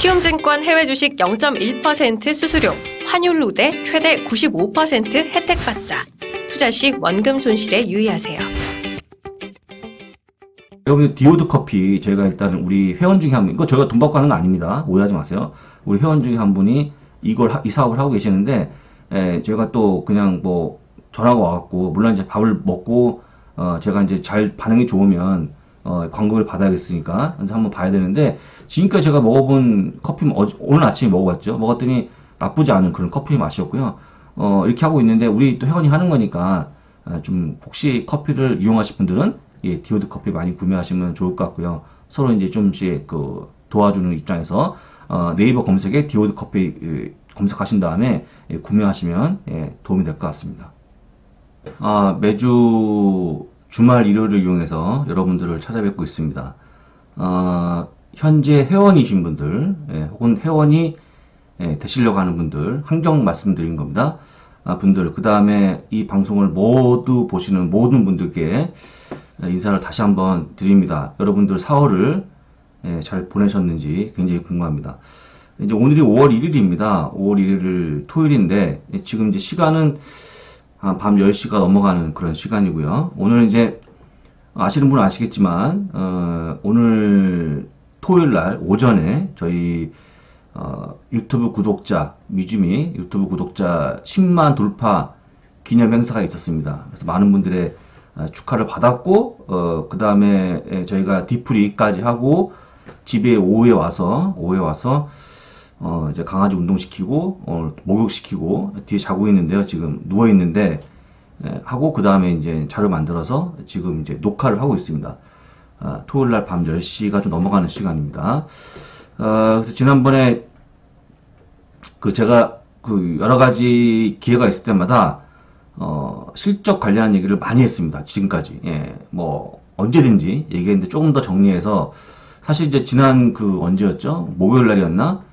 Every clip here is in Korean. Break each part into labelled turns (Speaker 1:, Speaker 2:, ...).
Speaker 1: 키움증권 해외주식 0.1% 수수료, 환율 우대 최대 95% 혜택받자. 투자 시 원금 손실에 유의하세요.
Speaker 2: 여러분, 디오드 커피 저희가 일단 우리 회원 중에 한 분, 이거 저희가 돈 받고 하는 거 아닙니다. 오해하지 마세요. 우리 회원 중에 한 분이 이 사업을 하고 계시는데, 저희가 또 그냥 뭐 전화가 와갖고, 물론 이제 밥을 먹고 제가 이제 잘 반응이 좋으면 광고를 받아야겠으니까 그래서 한번 봐야 되는데, 지금까지 제가 먹어본 커피 오늘 아침에 먹었더니 나쁘지 않은 그런 커피 맛이었고요. 이렇게 하고 있는데, 우리 또 회원이 하는 거니까 좀 혹시 커피를 이용하실 분들은 디오드 커피 많이 구매하시면 좋을 것 같고요. 서로 이제 좀씩 도와주는 입장에서 네이버 검색에 디오드 커피 검색하신 다음에 구매하시면 도움이 될 것 같습니다. 매주 주말 일요일을 이용해서 여러분들을 찾아뵙고 있습니다. 현재 회원이신 분들, 혹은 회원이 되시려고 하는 분들, 한경 말씀드린 겁니다. 그 다음에 이 방송을 모두 보시는 모든 분들께 인사를 다시 한번 드립니다. 여러분들 4월을 잘 보내셨는지 굉장히 궁금합니다. 이제 오늘이 5월 1일입니다. 5월 1일 토요일인데, 지금 이제 시간은 밤 10시가 넘어가는 그런 시간이고요. 오늘 이제 아시는 분은 아시겠지만, 오늘 토요일 날 오전에 저희 유튜브 구독자, 미주미 유튜브 구독자 10만 돌파 기념 행사가 있었습니다. 그래서 많은 분들의 축하를 받았고, 그 다음에 저희가 디프리까지 하고, 집에 오후에 와서, 이제 강아지 운동시키고, 목욕시키고, 뒤에 자고 있는데요. 지금 누워있는데, 하고, 그 다음에 이제 자료 만들어서 지금 이제 녹화를 하고 있습니다. 토요일날 밤 10시가 좀 넘어가는 시간입니다. 그래서 지난번에, 제가 여러 가지 기회가 있을 때마다, 실적 관련한 얘기를 많이 했습니다. 지금까지. 뭐, 언제든지 얘기했는데 조금 더 정리해서, 사실 이제 지난 언제였죠? 목요일 날이었나?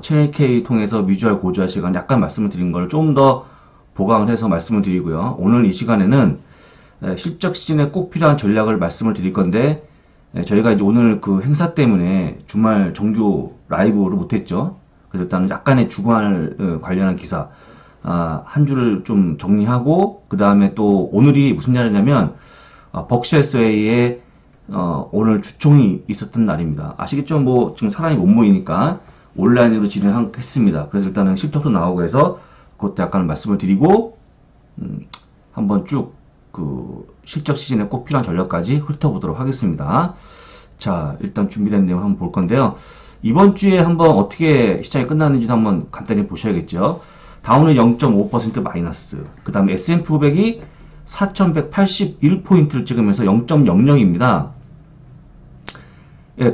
Speaker 2: 채널 K 통해서 뮤주얼 고주얼 시간 약간 말씀을 드린 걸 좀 더 보강을 해서 말씀을 드리고요. 오늘 이 시간에는 실적 시즌에 꼭 필요한 전략을 말씀을 드릴 건데, 저희가 이제 오늘 행사 때문에 주말 정규 라이브를 못했죠. 그래서 일단 약간의 주말 관련한 기사, 한 줄을 좀 정리하고, 그 다음에 또 오늘이 무슨 날이냐면, 벅셔스웨이에 오늘 주총이 있었던 날입니다. 아시겠죠? 뭐 지금 사람이 못 모이니까 온라인으로 진행했습니다. 그래서 일단은 실적도 나오고 해서 그것도 약간 말씀을 드리고, 한번 쭉 실적 시즌에 꼭 필요한 전략까지 훑어보도록 하겠습니다. 자, 일단 준비된 내용 한번 볼 건데요. 이번 주에 한번 어떻게 시장이 끝났는지도 한번 간단히 보셔야겠죠. 다우는 0.5% 마이너스, 그 다음에 S&P 500이 4181포인트를 찍으면서 0.00입니다.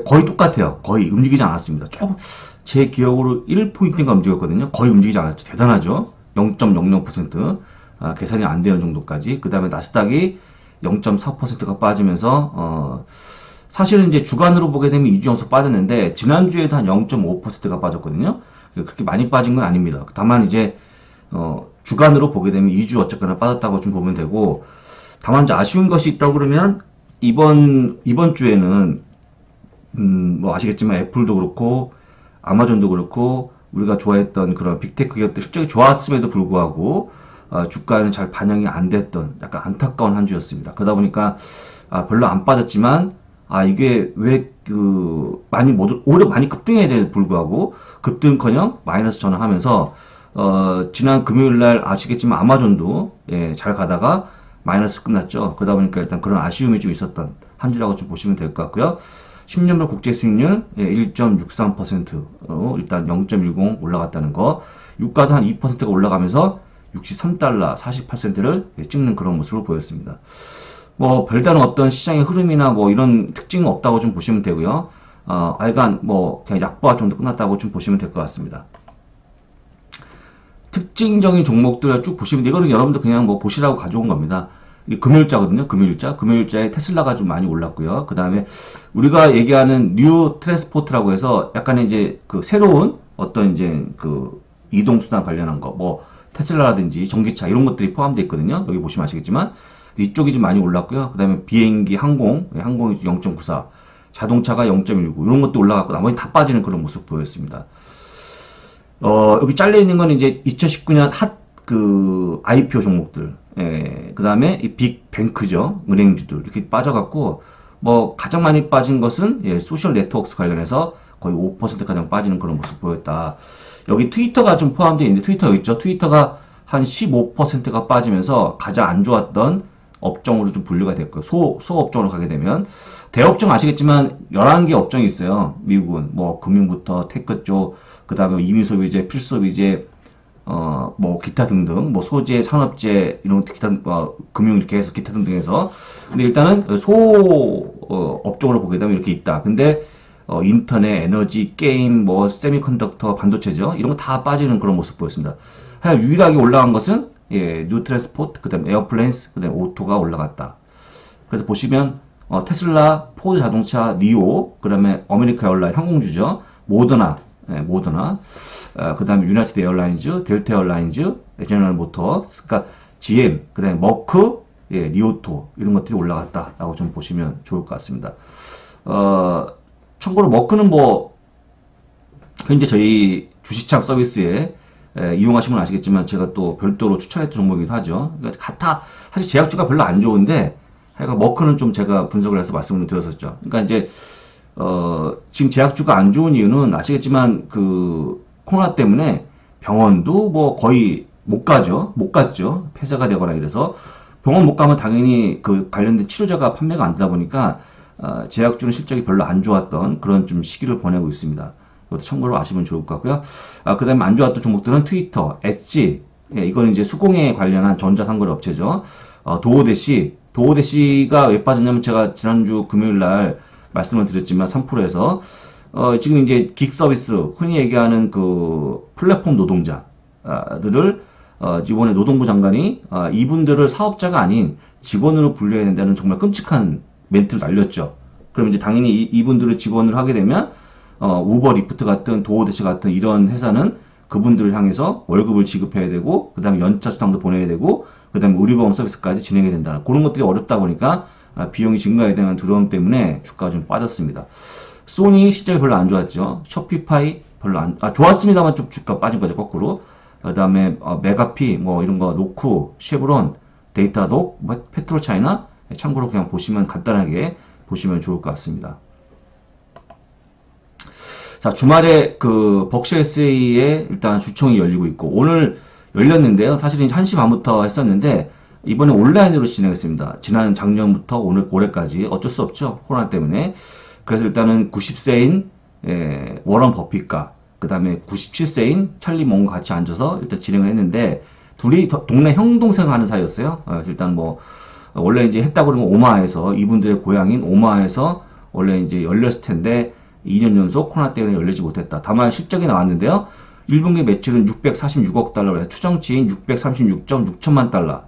Speaker 2: 거의 똑같아요. 거의 움직이지 않았습니다. 조금 제 기억으로 1포인트인가 움직였거든요. 거의 움직이지 않았죠. 대단하죠. 0.00%, 계산이 안 되는 정도까지. 그 다음에 나스닥이 0.4%가 빠지면서 사실은 이제 주간으로 보게 되면 2주 연속 빠졌는데, 지난주에도 한 0.5%가 빠졌거든요. 그렇게 많이 빠진 건 아닙니다. 다만 이제 주간으로 보게 되면 2주 어쨌거나 빠졌다고 좀 보면 되고, 다만 이제 아쉬운 것이 있다고 그러면 이번 주에는 뭐 아시겠지만 애플도 그렇고 아마존도 그렇고 우리가 좋아했던 그런 빅테크 기업들 실적이 좋았음에도 불구하고 주가는 잘 반영이 안 됐던 약간 안타까운 한 주였습니다. 그러다 보니까 별로 안 빠졌지만 이게 왜 오히려 많이 급등해야 될 불구하고 급등커녕 마이너스 전환하면서 지난 금요일날 아시겠지만 아마존도 잘 가다가 마이너스 끝났죠. 그러다 보니까 일단 그런 아쉬움이 좀 있었던 한 주라고 좀 보시면 될 것 같고요. 10년물 국제 수익률 1.63%로 일단 0.10 올라갔다는 거. 유가도 한 2%가 올라가면서 63달러 48센트를 찍는 그런 모습을 보였습니다. 뭐 별다른 어떤 시장의 흐름이나 뭐 이런 특징은 없다고 좀 보시면 되고요. 알간 뭐 그냥 약보합 정도 끝났다고 좀 보시면 될 것 같습니다. 특징적인 종목들을 쭉 보시면, 이거는 여러분들 그냥 뭐 보시라고 가져온 겁니다. 이게 금요일자거든요. 금요일자에 테슬라가 좀 많이 올랐고요. 그 다음에 우리가 얘기하는 뉴 트랜스포트라고 해서 약간의 이제 새로운 어떤 이제 이동수단 관련한 거, 뭐 테슬라라든지 전기차 이런 것들이 포함되어 있거든요. 여기 보시면 아시겠지만 이쪽이 좀 많이 올랐고요. 그 다음에 비행기 항공이 0.94, 자동차가 0.19 이런 것도 올라갔고 나머지 다 빠지는 그런 모습 보였습니다. 여기 잘려 있는 건 이제 2019년 IPO 종목들, 그 다음에 이 빅뱅크죠. 은행주들 이렇게 빠져갖고 뭐 가장 많이 빠진 것은 소셜 네트워크 관련해서 거의 5% 가량 빠지는 그런 모습 보였다. 여기 트위터가 좀 포함되어 있는데 트위터 있죠. 트위터가 한 15%가 빠지면서 가장 안 좋았던 업종으로 좀 분류가 됐고요. 소업종으로 가게 되면 대업종 아시겠지만 11개 업종이 있어요. 미국은 뭐 금융부터 테크 쪽, 그 다음에 이민소비재, 필수소비재, 뭐 기타 등등, 뭐 소재, 산업재 이런 기타 금융 이렇게 해서 기타 등등 해서 근데 일단은 업종으로 보게 되면 이렇게 있다. 근데 인터넷, 에너지, 게임, 뭐 세미컨덕터, 반도체죠. 이런 거 다 빠지는 그런 모습 보였습니다. 하여간 유일하게 올라간 것은 뉴트랜스포트, 그다음 에어플랜스, 그다음 오토가 올라갔다. 그래서 보시면 테슬라, 포드 자동차, 니오, 그다음에 아메리카 에어라인 항공주죠. 모더나, 그다음에 유나이티드 에어라인즈, 델타 에어라인즈, 제너럴 모터스, 그러니까 GM, 그다음에 머크, 리오토 이런 것들이 올라갔다라고 좀 보시면 좋을 것 같습니다. 참고로 머크는 뭐 현재 저희 주식창 서비스에 이용하시면 아시겠지만 제가 또 별도로 추천했던 종목이기도 하죠. 그러니까 사실 제약주가 별로 안 좋은데 하여간 머크는 좀 제가 분석을 해서 말씀을 드렸었죠. 그러니까 이제 지금 제약주가 안 좋은 이유는 아시겠지만 그 코로나 때문에 병원도 뭐 거의 못 갔죠. 폐쇄가 되거나 이래서 병원 못 가면 당연히 그 관련된 치료제가 판매가 안 되다 보니까 제약주는 실적이 별로 안 좋았던 그런 좀 시기를 보내고 있습니다. 이것도 참고로 아시면 좋을 것 같고요. 그 다음에 안 좋았던 종목들은 트위터, 엣지, 이거는 이제 수공예 관련한 전자상거래 업체죠. 도어대시가 왜 빠졌냐면 제가 지난주 금요일 날 말씀을 드렸지만 3%에서 지금 이제 긱 서비스, 흔히 얘기하는 그 플랫폼 노동자들을 이번에 노동부 장관이 이분들을 사업자가 아닌 직원으로 분류해야 된다는 정말 끔찍한 멘트를 날렸죠. 그럼 이제 당연히 이분들을 직원으로 하게 되면 우버 리프트 같은 도어대시 같은 이런 회사는 그분들을 향해서 월급을 지급해야 되고 그 다음에 연차 수당도 보내야 되고 그 다음에 의료보험 서비스까지 진행해야 된다. 그런 것들이 어렵다 보니까 비용이 증가에 대한 두려움 때문에 주가가 좀 빠졌습니다. 소니 실적이 별로 안 좋았죠. 쇼피파이 별로 좋았습니다만 좀 주가 빠진 거죠, 거꾸로. 그 다음에 메가피 뭐 이런 거 노쿠, 쉐브론, 데이터독, 페트로차이나 참고로 그냥 보시면 간단하게 보시면 좋을 것 같습니다. 자, 주말에 그 벅셔 SA에 일단 주총이 열리고 있고 오늘 열렸는데요. 사실은 1시 반부터 했었는데 이번에 온라인으로 진행했습니다. 작년부터 올해까지 어쩔 수 없죠. 코로나 때문에. 그래서 일단은 90세인 워런 버핏과 그 다음에 97세인 찰리 몽과 같이 앉아서 일단 진행을 했는데 둘이 동네 형 동생 하는 사이였어요. 그래서 일단 뭐 원래 이제 했다 그러면 오마하에서 이분들의 고향인 오마하에서 원래 이제 열렸을 텐데 2년 연속 코로나 때문에 열리지 못했다. 다만 실적이 나왔는데요. 1분기 매출은 636억 달러로 추정치인 636.6천만 달러.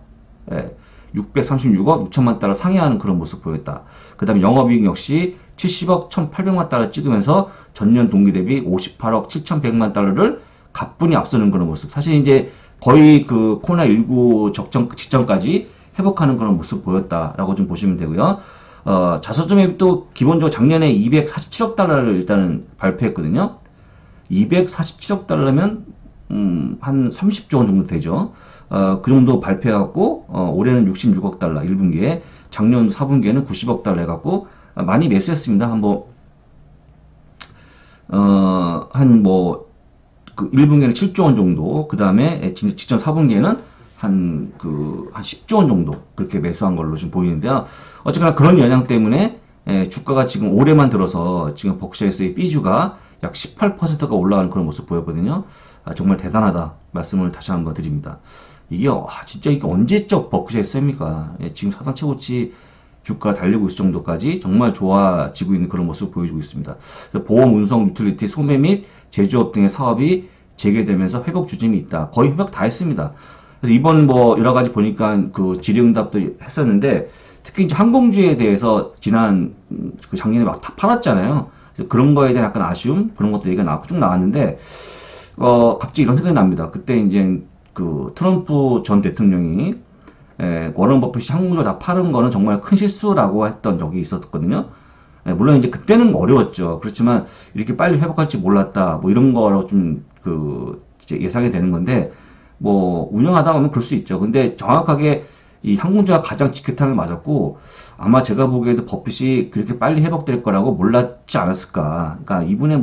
Speaker 2: 636억 6천만 달러 상회하는 그런 모습 보였다. 그 다음에 영업이익 역시 70억 1,800만 달러 찍으면서 전년 동기 대비 58억 7,100만 달러를 가뿐히 앞서는 그런 모습. 사실 이제 거의 그 코로나19 직전까지 회복하는 그런 모습 보였다라고 좀 보시면 되고요. 자사주매입도 기본적으로 작년에 247억 달러를 일단은 발표했거든요. 247억 달러면 한 30조 원 정도 되죠. 그 정도 발표해갖고 올해는 66억 달러 1분기에 작년 4분기에는 90억 달러 해갖고 많이 매수했습니다. 그 1분기에는 7조 원 정도, 그 다음에 직전 4분기에는 한 10조 원 정도 그렇게 매수한 걸로 지금 보이는데요. 어쨌거나 그런 영향 때문에 주가가 지금 올해만 들어서 지금 벅셔에서의 B주가 약 18%가 올라가는 그런 모습 보였거든요. 정말 대단하다 말씀을 다시 한번 드립니다. 이게 진짜 이게 언제적 벅셔였습니까? 지금 사상 최고치 주가가 달리고 있을 정도까지 정말 좋아지고 있는 그런 모습을 보여주고 있습니다. 보험, 운송, 유틸리티, 소매 및 제조업 등의 사업이 재개되면서 회복 주춤이 있다. 거의 회복 다 했습니다. 그래서 이번 뭐 여러 가지 보니까 그 질의응답도 했었는데 특히 이제 항공주에 대해서 그 작년에 막 다 팔았잖아요. 그래서 그런 거에 대한 약간 아쉬움 그런 것도 얘기가 나왔고 쭉 나왔는데 갑자기 이런 생각이 납니다. 그때 이제 그 트럼프 전 대통령이 워런 버핏이 항공주를 다 파는 거는 정말 큰 실수라고 했던 적이 있었거든요. 물론 이제 그때는 어려웠죠. 그렇지만 이렇게 빨리 회복할지 몰랐다. 뭐 이런 거로 좀 이제 예상이 되는 건데, 뭐 운영하다 보면 그럴 수 있죠. 근데 정확하게 이 항공주가 가장 직격탄을 맞았고, 아마 제가 보기에도 버핏이 그렇게 빨리 회복될 거라고 몰랐지 않았을까. 그러니까 이분의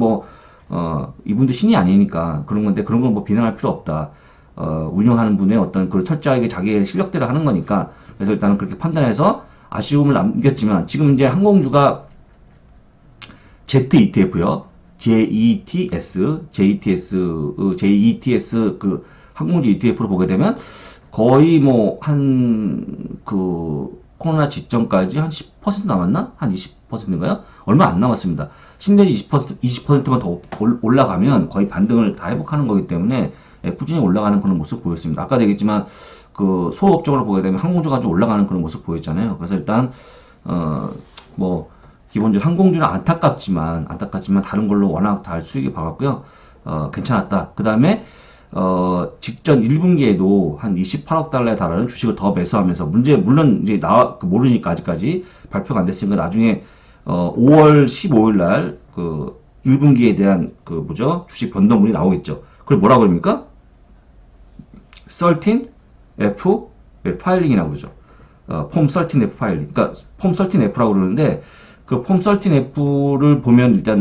Speaker 2: 이분도 신이 아니니까 그런 건데, 그런 건 뭐 비난할 필요 없다. 운영하는 분의 어떤 그 철저하게 자기의 실력대로 하는 거니까. 그래서 일단은 그렇게 판단해서 아쉬움을 남겼지만, 지금 이제 항공주가 ZETF요. JETS 그 항공주 ETF로 보게 되면 거의 뭐 코로나 직전까지 한 10% 남았나? 한 20%인가요? 얼마 안 남았습니다. 10 내지 20%만 더 올라가면 거의 반등을 다 회복하는 거기 때문에 꾸준히 올라가는 그런 모습 보였습니다. 아까도 얘기했지만 그 소업종으로 보게 되면 항공주가 좀 올라가는 그런 모습 보였잖아요. 그래서 일단 뭐 기본적으로 항공주는 안타깝지만 다른 걸로 워낙 다 수익이 봐갖고요. 괜찮았다. 그 다음에 직전 1분기에도 한 28억 달러에 달하는 주식을 더 매수하면서 물론 이제 모르니까 아직까지 발표가 안 됐으니까 나중에 5월 15일 날 그 1분기에 대한 주식 변동분이 나오겠죠. 그걸 뭐라 그럽니까? 13F 파일링이라고 그러죠. 폼 13F 파일링. 그러니까 폼 13F라고 그러는데, 그 폼 13F를 보면 일단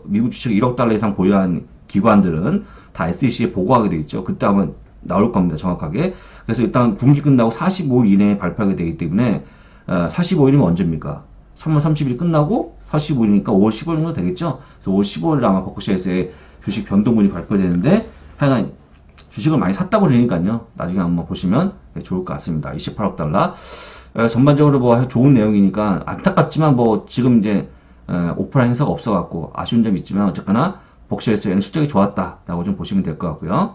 Speaker 2: 미국 주식 1억 달러 이상 보유한 기관들은 다 SEC에 보고하게 되겠죠. 그때 한번 나올 겁니다. 정확하게. 그래서 일단 분기 끝나고 45일 이내에 발표하게 되기 때문에 45일이면 언제입니까? 3월 30일 끝나고 45일이니까 5월 15일 정도 되겠죠. 그래서 5월 15일에 아마 버크셔에서의 주식 변동분이 발표되는데, 하여간 주식을 많이 샀다고 그러니까요. 나중에 한번 보시면 좋을 것 같습니다. 28억 달러. 전반적으로 뭐 좋은 내용이니까 안타깝지만 뭐 지금 이제 오프라인 행사가 없어갖고 아쉬운 점이 있지만 어쨌거나 버크셔에서의 실적이 좋았다라고 좀 보시면 될 것 같고요.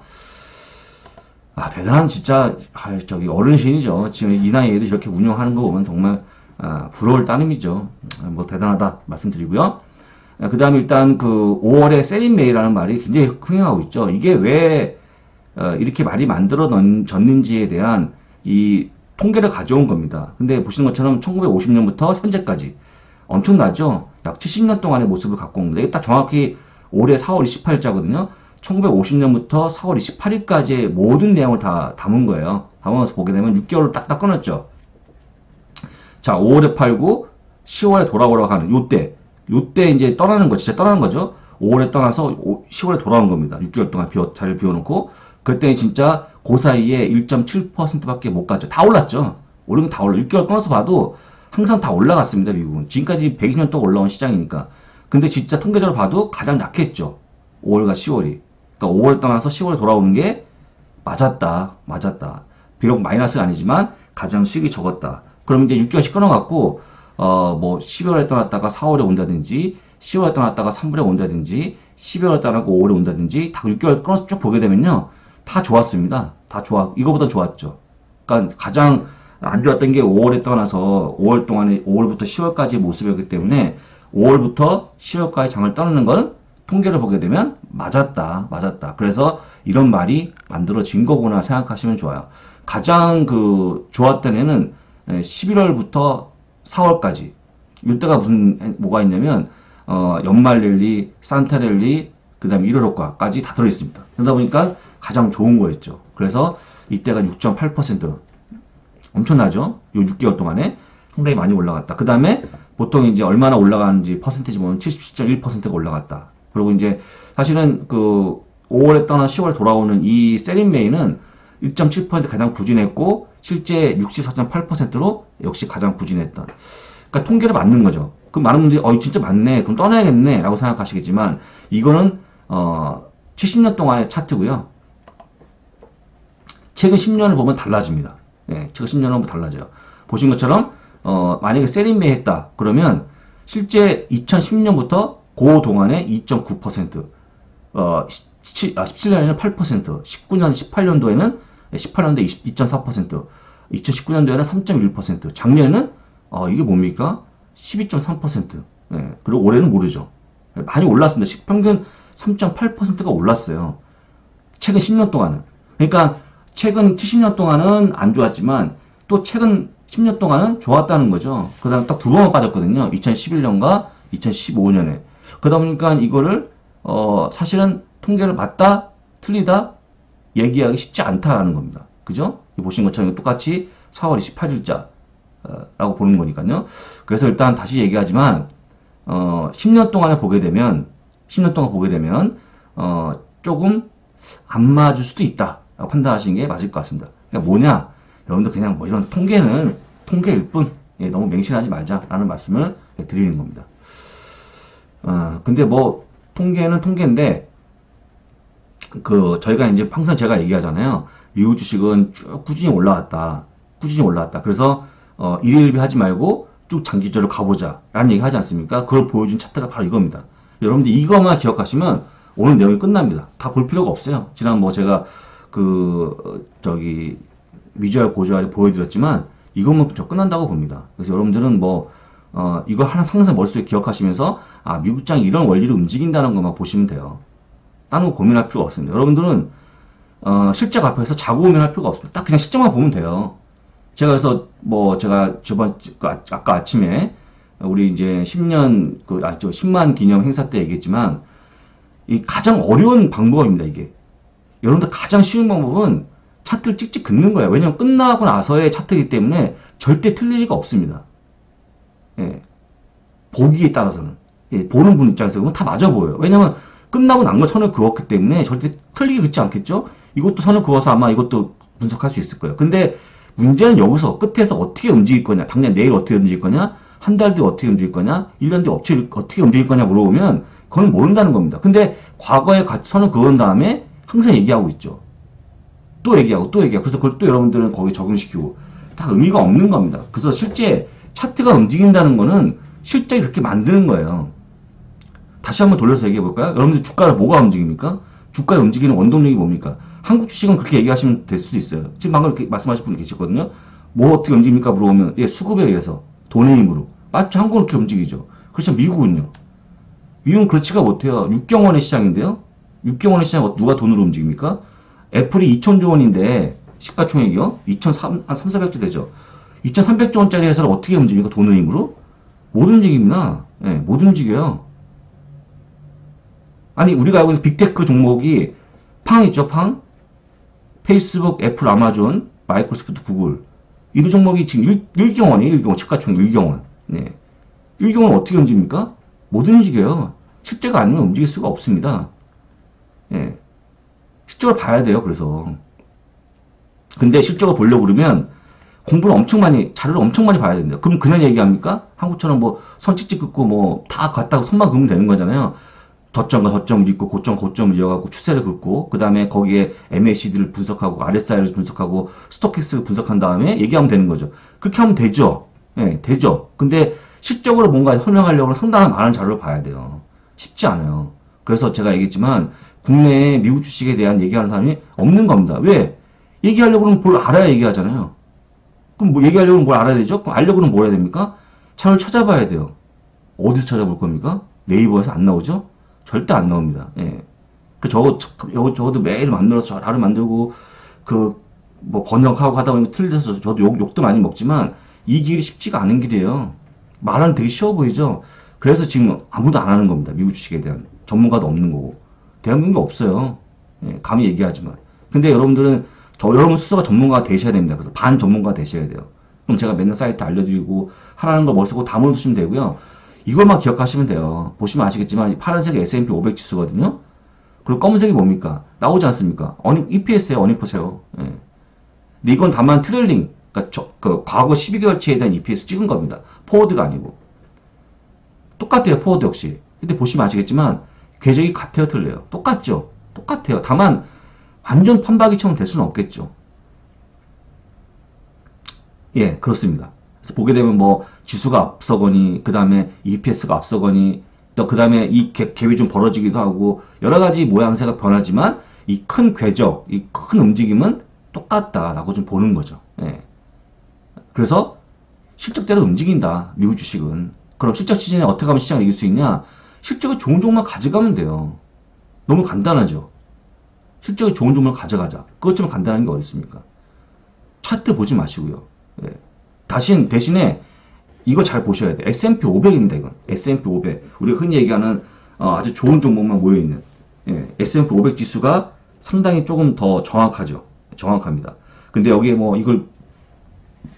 Speaker 2: 대단한 진짜 어른신이죠. 지금 이 나이에도 저렇게 운영하는 거 보면 정말 부러울 따름이죠. 뭐 대단하다 말씀드리고요. 그 다음에 일단 5월에 셀린메이라는 말이 굉장히 흥행하고 있죠. 이게 왜 이렇게 말이 만들어졌는지에 대한 이 통계를 가져온 겁니다. 근데 보시는 것처럼 1950년부터 현재까지 엄청나죠? 약 70년 동안의 모습을 갖고 온 겁니다. 이게 딱 정확히 올해 4월 28일자거든요. 1950년부터 4월 28일까지의 모든 내용을 다 담은 거예요. 담아서 보게 되면 6개월을 딱딱 끊었죠. 자, 5월에 팔고 10월에 돌아오라고 하는 요때 이제 떠나는 거, 진짜 떠나는 거죠. 5월에 떠나서 10월에 돌아온 겁니다. 6개월 동안 자리를 비워놓고. 그때 진짜 그 사이에 1.7%밖에 못 갔죠. 다 올랐죠. 오른 건 다 올라. 6개월 끊어서 봐도 항상 다 올라갔습니다. 미국은. 지금까지 120년 동안 올라온 시장이니까. 근데 진짜 통계적으로 봐도 가장 약했죠. 5월과 10월이. 그러니까 5월 떠나서 10월에 돌아오는 게 맞았다. 비록 마이너스가 아니지만 가장 수익이 적었다. 그럼 이제 6개월씩 끊어갖고 뭐 12월에 떠났다가 4월에 온다든지, 10월에 떠났다가 3월에 온다든지, 12월에 떠나고 5월에 온다든지, 다 6개월 끊어서 쭉 보게 되면요, 다 좋았습니다. 다 이거보다 좋았죠. 그러니까 가장 안 좋았던 게 5월에 떠나서 5월 동안에 5월부터 10월까지의 모습이었기 때문에 5월부터 10월까지 장을 떠나는 건 통계를 보게 되면 맞았다. 그래서 이런 말이 만들어진 거구나 생각하시면 좋아요. 가장 좋았던 해는 11월부터 4월까지. 이때가 뭐가 있냐면, 연말 랠리, 산타 랠리, 그 다음에 1월 효과까지 다 들어있습니다. 그러다 보니까 가장 좋은 거였죠. 그래서 이때가 6.8%. 엄청나죠? 요 6개월 동안에 상당히 많이 올라갔다. 그 다음에 보통 이제 얼마나 올라가는지 퍼센티지 보면 77.1%가 올라갔다. 그리고 이제 사실은 5월에 떠나 10월 돌아오는 이 셀린메이는 1.7% 가장 부진했고, 실제 64.8%로 역시 가장 부진했던. 그러니까 통계를 맞는 거죠. 그럼 많은 분들이 진짜 맞네. 그럼 떠나야겠네. 라고 생각하시겠지만, 이거는 70년 동안의 차트고요. 최근 10년을 보면 달라집니다. 예, 최근 10년을 보면 달라져요. 보신 것처럼 만약에 셀린메이 했다. 그러면 실제 2010년부터 그 동안에 2.9%, 17년에는 8%, 18년도에 2.4%, 2019년도에는 3.1%, 작년에는 이게 뭡니까? 12.3%. 예, 그리고 올해는 모르죠. 많이 올랐습니다. 평균 3.8%가 올랐어요. 최근 10년 동안은. 그러니까 최근 70년 동안은 안 좋았지만 또 최근 10년 동안은 좋았다는 거죠. 그 다음에 딱 두 번만 빠졌거든요. 2011년과 2015년에. 그러다 보니까 이거를 사실은 통계를 맞다 틀리다 얘기하기 쉽지 않다라는 겁니다. 그죠? 보신 것처럼 똑같이 4월 28일자 라고 보는 거니까요. 그래서 일단 다시 얘기하지만 10년 동안에 보게 되면 10년 동안 보게 되면 조금 안 맞을 수도 있다 라고 판단하시는 게 맞을 것 같습니다. 그러니까 뭐냐, 여러분들 그냥 뭐 이런 통계는 통계일 뿐, 예, 너무 맹신하지 말자라는 말씀을 드리는 겁니다. 근데 뭐 통계는 통계인데 저희가 이제 항상 제가 얘기하잖아요. 미국 주식은 쭉 꾸준히 올라왔다. 꾸준히 올라왔다. 그래서 일일비 하지 말고 쭉 장기적으로 가보자 라는 얘기 하지 않습니까? 그걸 보여준 차트가 바로 이겁니다. 여러분들 이것만 기억하시면 오늘 내용이 끝납니다. 다 볼 필요가 없어요. 지난 뭐 제가 위주얼 고주얼 보여드렸지만 이것만 저 끝난다고 봅니다. 그래서 여러분들은 뭐 이거 하나 항상 머릿속에 기억하시면서 미국장이 이런 원리로 움직인다는 것만 보시면 돼요. 다른 거 고민할 필요가 없습니다. 여러분들은 실적 앞에서 자고 고민할 필요가 없습니다. 딱 그냥 실적만 보면 돼요. 제가 그래서 제가 아까 아침에 우리 이제 10만 기념 행사 때 얘기했지만 이 가장 어려운 방법입니다, 이게. 여러분들 가장 쉬운 방법은 차트를 찍찍 긋는 거예요. 왜냐면 끝나고 나서의 차트이기 때문에 절대 틀릴 리가 없습니다. 예. 보기에 따라서는. 예, 보는 분 입장에서는 다 맞아 보여요. 왜냐면 끝나고 난 거 선을 그었기 때문에 절대 틀리게 긋지 않겠죠? 이것도 선을 그어서 아마 이것도 분석할 수 있을 거예요. 근데 문제는 여기서 끝에서 어떻게 움직일 거냐, 당장 내일 어떻게 움직일 거냐, 한 달 뒤에 어떻게 움직일 거냐, 1년 뒤에 어떻게 움직일 거냐 물어보면 그건 모른다는 겁니다. 근데 과거에 선을 그은 다음에 항상 얘기하고 있죠. 또 얘기하고 또 얘기하고. 그래서 그걸 또 여러분들은 거기에 적용시키고 다 의미가 없는 겁니다. 그래서 실제 차트가 움직인다는 거는 실제 그렇게 만드는 거예요. 다시 한번 돌려서 얘기해 볼까요? 여러분들 주가를 뭐가 움직입니까? 주가에 움직이는 원동력이 뭡니까? 한국 주식은 그렇게 얘기하시면 될 수도 있어요. 지금 방금 이렇게 말씀하신 분이 계시거든요. 뭐 어떻게 움직입니까? 물어보면 수급에 의해서 돈의 힘으로. 맞죠? 한국은 그렇게 움직이죠. 그렇죠. 미국은요. 미국은 그렇지가 못해요. 6경원의 시장인데요. 6경원의 시장 누가 돈으로 움직입니까? 애플이 2천조 원인데 시가총액이요? 2,300조 되죠. 2,300조 원짜리 회사를 어떻게 움직입니까? 돈의 힘으로? 못 움직입니다. 예, 못 움직여요. 아니 우리가 알고 있는 빅테크 종목이 팡 있죠, 팡? 페이스북, 애플, 아마존, 마이크로소프트, 구글. 이 종목이 지금 1경원이에요. 1경원, 시가총액 1경원. 네. 1경원 어떻게 움직입니까? 못 움직여요. 실제가 아니면 움직일 수가 없습니다. 예. 실적을 봐야 돼요, 그래서. 근데 실적을 보려고 그러면 공부를 엄청 많이, 자료를 엄청 많이 봐야 된대요. 그럼 그냥 얘기합니까? 한국처럼 뭐 선 찍찍 긋고 뭐 다 갔다고 선만 그으면 되는 거잖아요. 저점과 저점을 잇고 고점을 이어가고 추세를 긋고 그 다음에 거기에 MACD를 분석하고 RSI를 분석하고 스토캐스를 분석한 다음에 얘기하면 되는 거죠. 그렇게 하면 되죠. 예, 되죠. 근데 실적으로 뭔가 설명하려고 상당한 많은 자료를 봐야 돼요. 쉽지 않아요. 그래서 제가 얘기했지만 국내에 미국 주식에 대한 얘기하는 사람이 없는 겁니다. 왜? 얘기하려고 그러면 뭘 알아야 얘기하잖아요. 그럼 뭐 얘기하려면 뭘 알아야 되죠? 그럼 알려고는 뭐 해야 됩니까? 자료를 찾아봐야 돼요. 어디서 찾아볼 겁니까? 네이버에서 안 나오죠? 절대 안 나옵니다. 예. 저도 매일 만들어서 자료 만들고, 뭐 번역하고 하다 보니까 틀려서 저도 욕도 많이 먹지만, 이 길이 쉽지가 않은 길이에요. 말하면 되게 쉬워 보이죠? 그래서 지금 아무도 안 하는 겁니다. 미국 주식에 대한. 전문가도 없는 거고. 대한민국에 없어요. 예, 감히 얘기하지만. 근데 여러분들은, 여러분 스스로가 전문가가 되셔야 됩니다. 그래서 반 전문가가 되셔야 돼요. 그럼 제가 맨날 사이트 알려드리고, 하라는 거 머릿속에 다 모아두시면 되고요. 이것만 기억하시면 돼요. 보시면 아시겠지만 파란색이 S&P 500 지수거든요. 그리고 검은색이 뭡니까? 나오지 않습니까? EPS예요. 어닝퍼세요. 예. 근데 이건 다만 트레일링, 그러니까 과거 12개월치에 대한 EPS 찍은 겁니다. 포워드가 아니고. 똑같아요. 포워드 역시. 근데 보시면 아시겠지만 궤적이 같아요. 틀려요. 똑같죠? 똑같아요. 다만 완전 판박이처럼 될 수는 없겠죠. 예, 그렇습니다. 그래서 보게 되면 뭐 지수가 앞서거니 그 다음에 EPS가 앞서거니 또 그 다음에 이 갭이 좀 벌어지기도 하고 여러 가지 모양새가 변하지만 이 큰 궤적, 이 큰 움직임은 똑같다라고 좀 보는 거죠. 예. 그래서 실적대로 움직인다. 미국 주식은. 그럼 실적 시즌에 어떻게 하면 시장을 이길 수 있냐? 실적을 좋은 종목만 가져가면 돼요. 너무 간단하죠. 실적이 좋은 종목을 가져가자. 그것처럼 간단한 게 어디 있습니까? 차트 보지 마시고요. 예. 대신에 이거 잘 보셔야 돼. S&P 500입니다, 이건. S&P 500. 우리가 흔히 얘기하는 아주 좋은 종목만 모여있는 S&P 500 지수가 상당히 조금 더 정확하죠. 정확합니다. 근데 여기에 뭐 이걸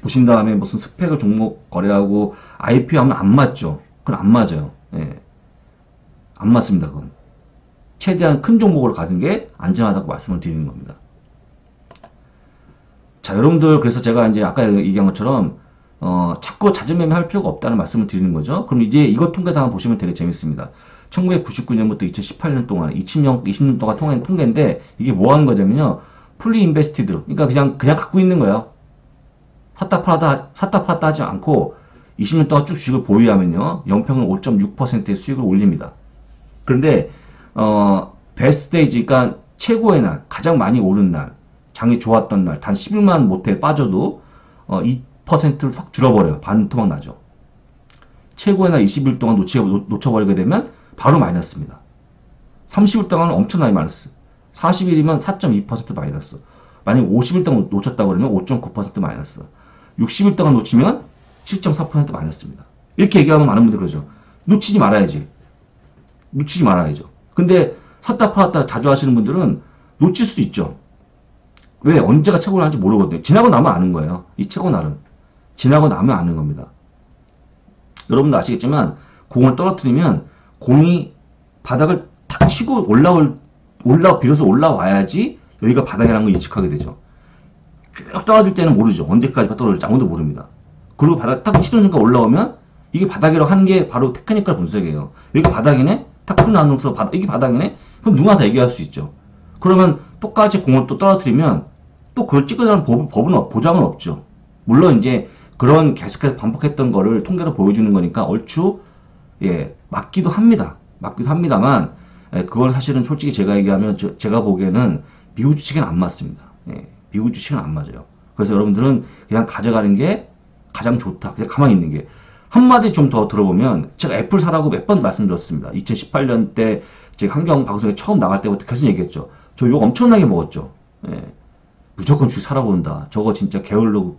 Speaker 2: 보신 다음에 무슨 스펙을 종목 거래하고 IPO 하면 안 맞죠. 그건 안 맞아요. 안 맞습니다, 그건. 최대한 큰 종목으로 가는 게 안전하다고 말씀을 드리는 겁니다. 자, 여러분들, 그래서 제가 이제 아까 얘기한 것처럼, 자꾸 잦은 매매할 필요가 없다는 말씀을 드리는 거죠. 그럼 이제 이거 통계도 한번 보시면 되게 재밌습니다. 1999년부터 2018년 동안, 20년 동안 통계인데, 이게 뭐 하는 거냐면요. 풀리 인베스티드. 그러니까 그냥 갖고 있는 거예요. 샀다 팔았다 하지 않고, 20년 동안 쭉 주식을 보유하면요. 연평균 5.6%의 수익을 올립니다. 그런데, 베스트 데이지, 그러니까 최고의 날, 가장 많이 오른 날, 장이 좋았던 날, 단 11만 못해 빠져도, 2%를 확 줄어버려요. 반토막 나죠. 최고의 날 20일 동안 놓쳐버리게 되면 바로 마이너스입니다. 30일 동안은 엄청나게 마이너스. 40일이면 4.2% 마이너스. 만약에 50일 동안 놓쳤다 그러면 5.9% 마이너스. 60일 동안 놓치면 7.4% 마이너스입니다. 이렇게 얘기하면 많은 분들이 그러죠. 놓치지 말아야지. 놓치지 말아야죠. 근데 샀다 팔았다 자주 하시는 분들은 놓칠 수 있죠. 왜? 언제가 최고 날인지 모르거든요. 지나고 나면 아는 거예요. 이 최고 날은. 지나고 나면 아는 겁니다. 여러분도 아시겠지만 공을 떨어뜨리면 공이 바닥을 탁 치고 비로소 올라와야지 여기가 바닥이라는 걸 인식하게 되죠. 쭉 떨어질 때는 모르죠. 언제까지 떨어질지 아무도 모릅니다. 그리고 바닥 딱 치는 순간 올라오면 이게 바닥이라고 하는 게 바로 테크니컬 분석이에요. 여기가 바닥이네? 탁 풀어나누면서 이게 바닥이네? 그럼 누구나 다 얘기할 수 있죠. 그러면 똑같이 공을 또 떨어뜨리면 또 그걸 찍으라는 보장은 없죠. 물론 이제 그런 계속해서 반복했던 거를 통계로 보여주는 거니까 얼추 맞기도 합니다. 맞기도 합니다만 그걸 사실은 솔직히 제가 얘기하면 제가 보기에는 미국 주식에는 안 맞습니다. 미국 주식은 안 맞아요. 그래서 여러분들은 그냥 가져가는 게 가장 좋다. 그냥 가만히 있는 게. 한마디 좀 더 들어보면 제가 애플 사라고 몇 번 말씀드렸습니다. 2018년 때 제가 환경 방송에 처음 나갈 때부터 계속 얘기했죠. 저 욕 엄청나게 먹었죠. 무조건 주식 사라고 한다. 저거 진짜 게을로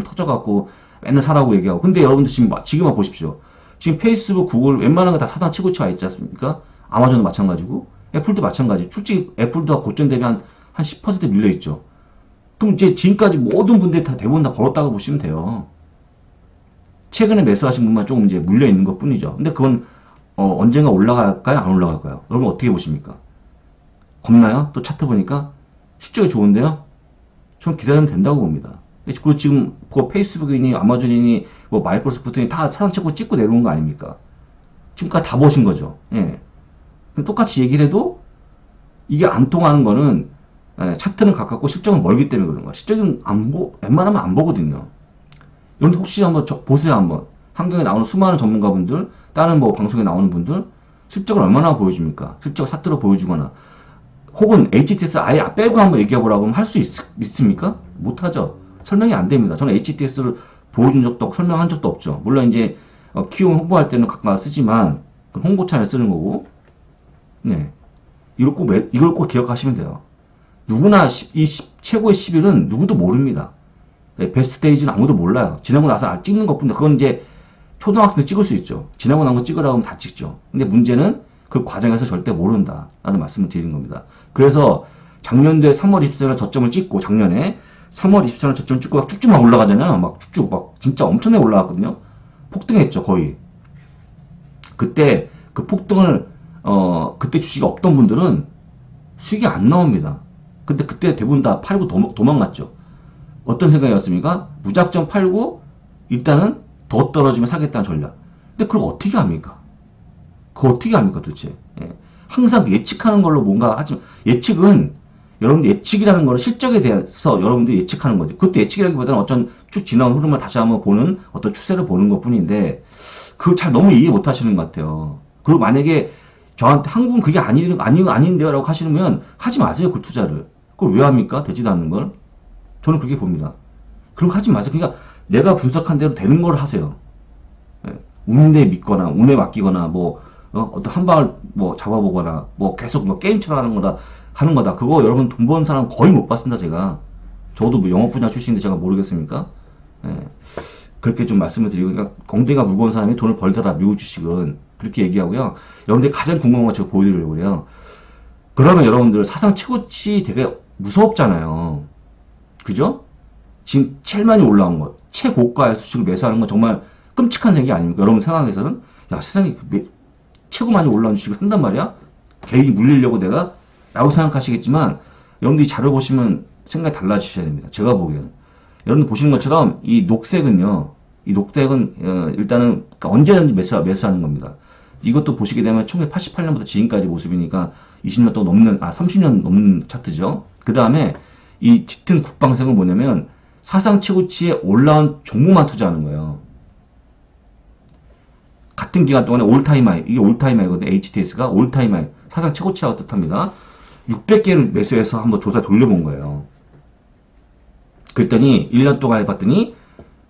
Speaker 2: 터져갖고 맨날 사라고 얘기하고. 근데 여러분들 지금 보십시오. 지금 페이스북, 구글 웬만한 거 다 사단 치고치가 있지 않습니까? 아마존도 마찬가지고 애플도 마찬가지. 솔직히 애플도 고점 대비 한 10% 밀려있죠. 그럼 이제 지금까지 모든 분들이 대부분 다 벌었다고 보시면 돼요. 최근에 매수하신 분만 조금 이제 물려있는 것 뿐이죠. 근데 그건 언젠가 올라갈까요? 안 올라갈까요? 여러분 어떻게 보십니까? 겁나요? 또 차트 보니까 실적이 좋은데요? 전 기다리면 된다고 봅니다. 그리고 지금 페이스북이니 아마존이니 뭐 마이크로소프트니 다 사상체고 찍고 내려온 거 아닙니까? 지금까지 다 보신 거죠. 똑같이 얘기를 해도 이게 안 통하는 거는 차트는 가깝고 실적은 멀기 때문에 그런 거야. 실적은 웬만하면 안 보거든요. 여러분 혹시 한번 보세요. 한번 환경에 나오는 수많은 전문가분들, 다른 뭐 방송에 나오는 분들 실적을 얼마나 보여줍니까? 실적을 차트로 보여주거나 혹은 HTS 아예 빼고 한번 얘기해보라고 하면 할 수 있습니까? 못하죠. 설명이 안 됩니다. 저는 HTS를 보여준 적도 없고 설명한 적도 없죠. 물론 이제 키움 홍보할 때는 가끔 쓰지만 홍보 차에 쓰는 거고. 이걸 꼭 기억하시면 돼요. 누구나 최고의 10일은 누구도 모릅니다. 베스트 데이즈는 아무도 몰라요. 지나고 나서 찍는 것뿐인데 그건 이제 초등학생도 찍을 수 있죠. 지나고 난 거 찍으라고 하면 다 찍죠. 근데 문제는 그 과정에서 절대 모른다 라는 말씀을 드리는 겁니다. 그래서 작년도에 3월 24일 저점을 찍고 작년에 3월 24일 저점 찍고 막 쭉쭉 막 올라가잖아요. 막 쭉쭉 막 진짜 엄청나게 올라갔거든요. 폭등했죠, 거의. 그때 그 폭등을 그때 주식이 없던 분들은 수익이 안 나옵니다. 근데 그때 대부분 다 팔고 도망갔죠. 어떤 생각이었습니까? 무작정 팔고 일단은 더 떨어지면 사겠다는 전략. 근데 그걸 어떻게 합니까? 그거 어떻게 합니까 도대체? 항상 예측하는 걸로 뭔가 하지만 예측은 여러분들 예측이라는 거는 실적에 대해서 여러분들이 예측하는 거죠. 그것도 예측이라기보다는 어떤 쭉 지나온 흐름을 다시 한번 보는 어떤 추세를 보는 것 뿐인데 그걸 잘 너무 이해 못 하시는 것 같아요. 그리고 만약에 저한테 한국은 그게 아닌데요 라고 하시면 하지 마세요. 그 투자를. 그걸 왜 합니까? 되지도 않는 걸. 저는 그렇게 봅니다. 그런 거 하지 마세요. 그러니까 내가 분석한 대로 되는 걸 하세요. 운에 믿거나 운에 맡기거나 뭐 어떤 한 방을 뭐 잡아보거나 뭐 계속 뭐 게임처럼 하는 거다. 그거 여러분 돈 버는 사람 거의 못 봤습니다. 제가. 저도 뭐 영업 분야 출신인데 제가 모르겠습니까? 그렇게 좀 말씀을 드리고, 그러니까 엉덩이가 무거운 사람이 돈을 벌더라, 미국 주식은. 그렇게 얘기하고요. 여러분들이 가장 궁금한 거 제가 보여드리려고 해요. 그러면 여러분들 사상 최고치 되게 무섭잖아요. 그죠? 지금 제일 많이 올라온 것, 최고가의 수식을 매수하는 건 정말 끔찍한 얘기 아닙니까? 여러분 생각에서는, 야, 세상에 최고 많이 올라온 주식을 한단 말이야? 개인이 물리려고 내가? 라고 생각하시겠지만, 여러분들이 자료 보시면 생각이 달라지셔야 됩니다. 제가 보기에는. 여러분들 보시는 것처럼, 이 녹색은요, 이 녹색은, 일단은, 언제든지 매수하는 겁니다. 이것도 보시게 되면 1988년부터 지금까지 모습이니까 20년 또 넘는, 30년 넘는 차트죠. 그 다음에 이 짙은 국방색은 뭐냐면 사상 최고치에 올라온 종목만 투자하는 거예요. 같은 기간 동안에 올타임 하이, 이게 올타임 하이거든요. HTS가 올타임 하이, 사상 최고치라고 뜻합니다. 600개를 매수해서 한번 조사 돌려본 거예요. 그랬더니 1년 동안 해봤더니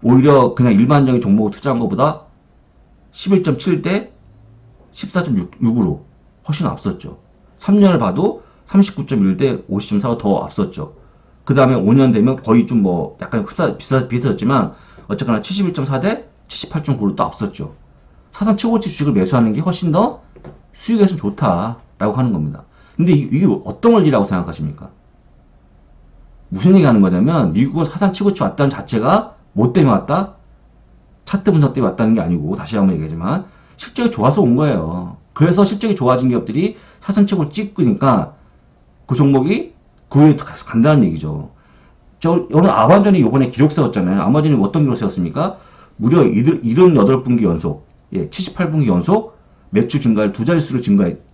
Speaker 2: 오히려 그냥 일반적인 종목을 투자한 것보다 11.7대 14.6으로 훨씬 앞섰죠. 3년을 봐도 39.1대 50.4가 더 앞섰죠. 그 다음에 5년 되면 거의 좀 뭐 약간 비슷해졌지만 어쨌거나 71.4대 78.9로 또 앞섰죠. 사상 최고치 주식을 매수하는 게 훨씬 더 수익에서 좋다라고 하는 겁니다. 근데 이게 어떤 원리라고 생각하십니까? 무슨 얘기 하는 거냐면 미국은 사상 최고치 왔다는 자체가 뭐 때문에 왔다? 차트 분석 때문에 왔다는 게 아니고, 다시 한번 얘기하지만 실적이 좋아서 온 거예요. 그래서 실적이 좋아진 기업들이 사상 최고를 찍으니까 그 종목이 그 위에 간다는 얘기죠. 오늘 아마존이 요번에 기록 세웠잖아요. 아마존이 어떤 기록 세웠습니까? 무려 78분기 연속, 78분기 연속 매출 증가를 두 자릿수로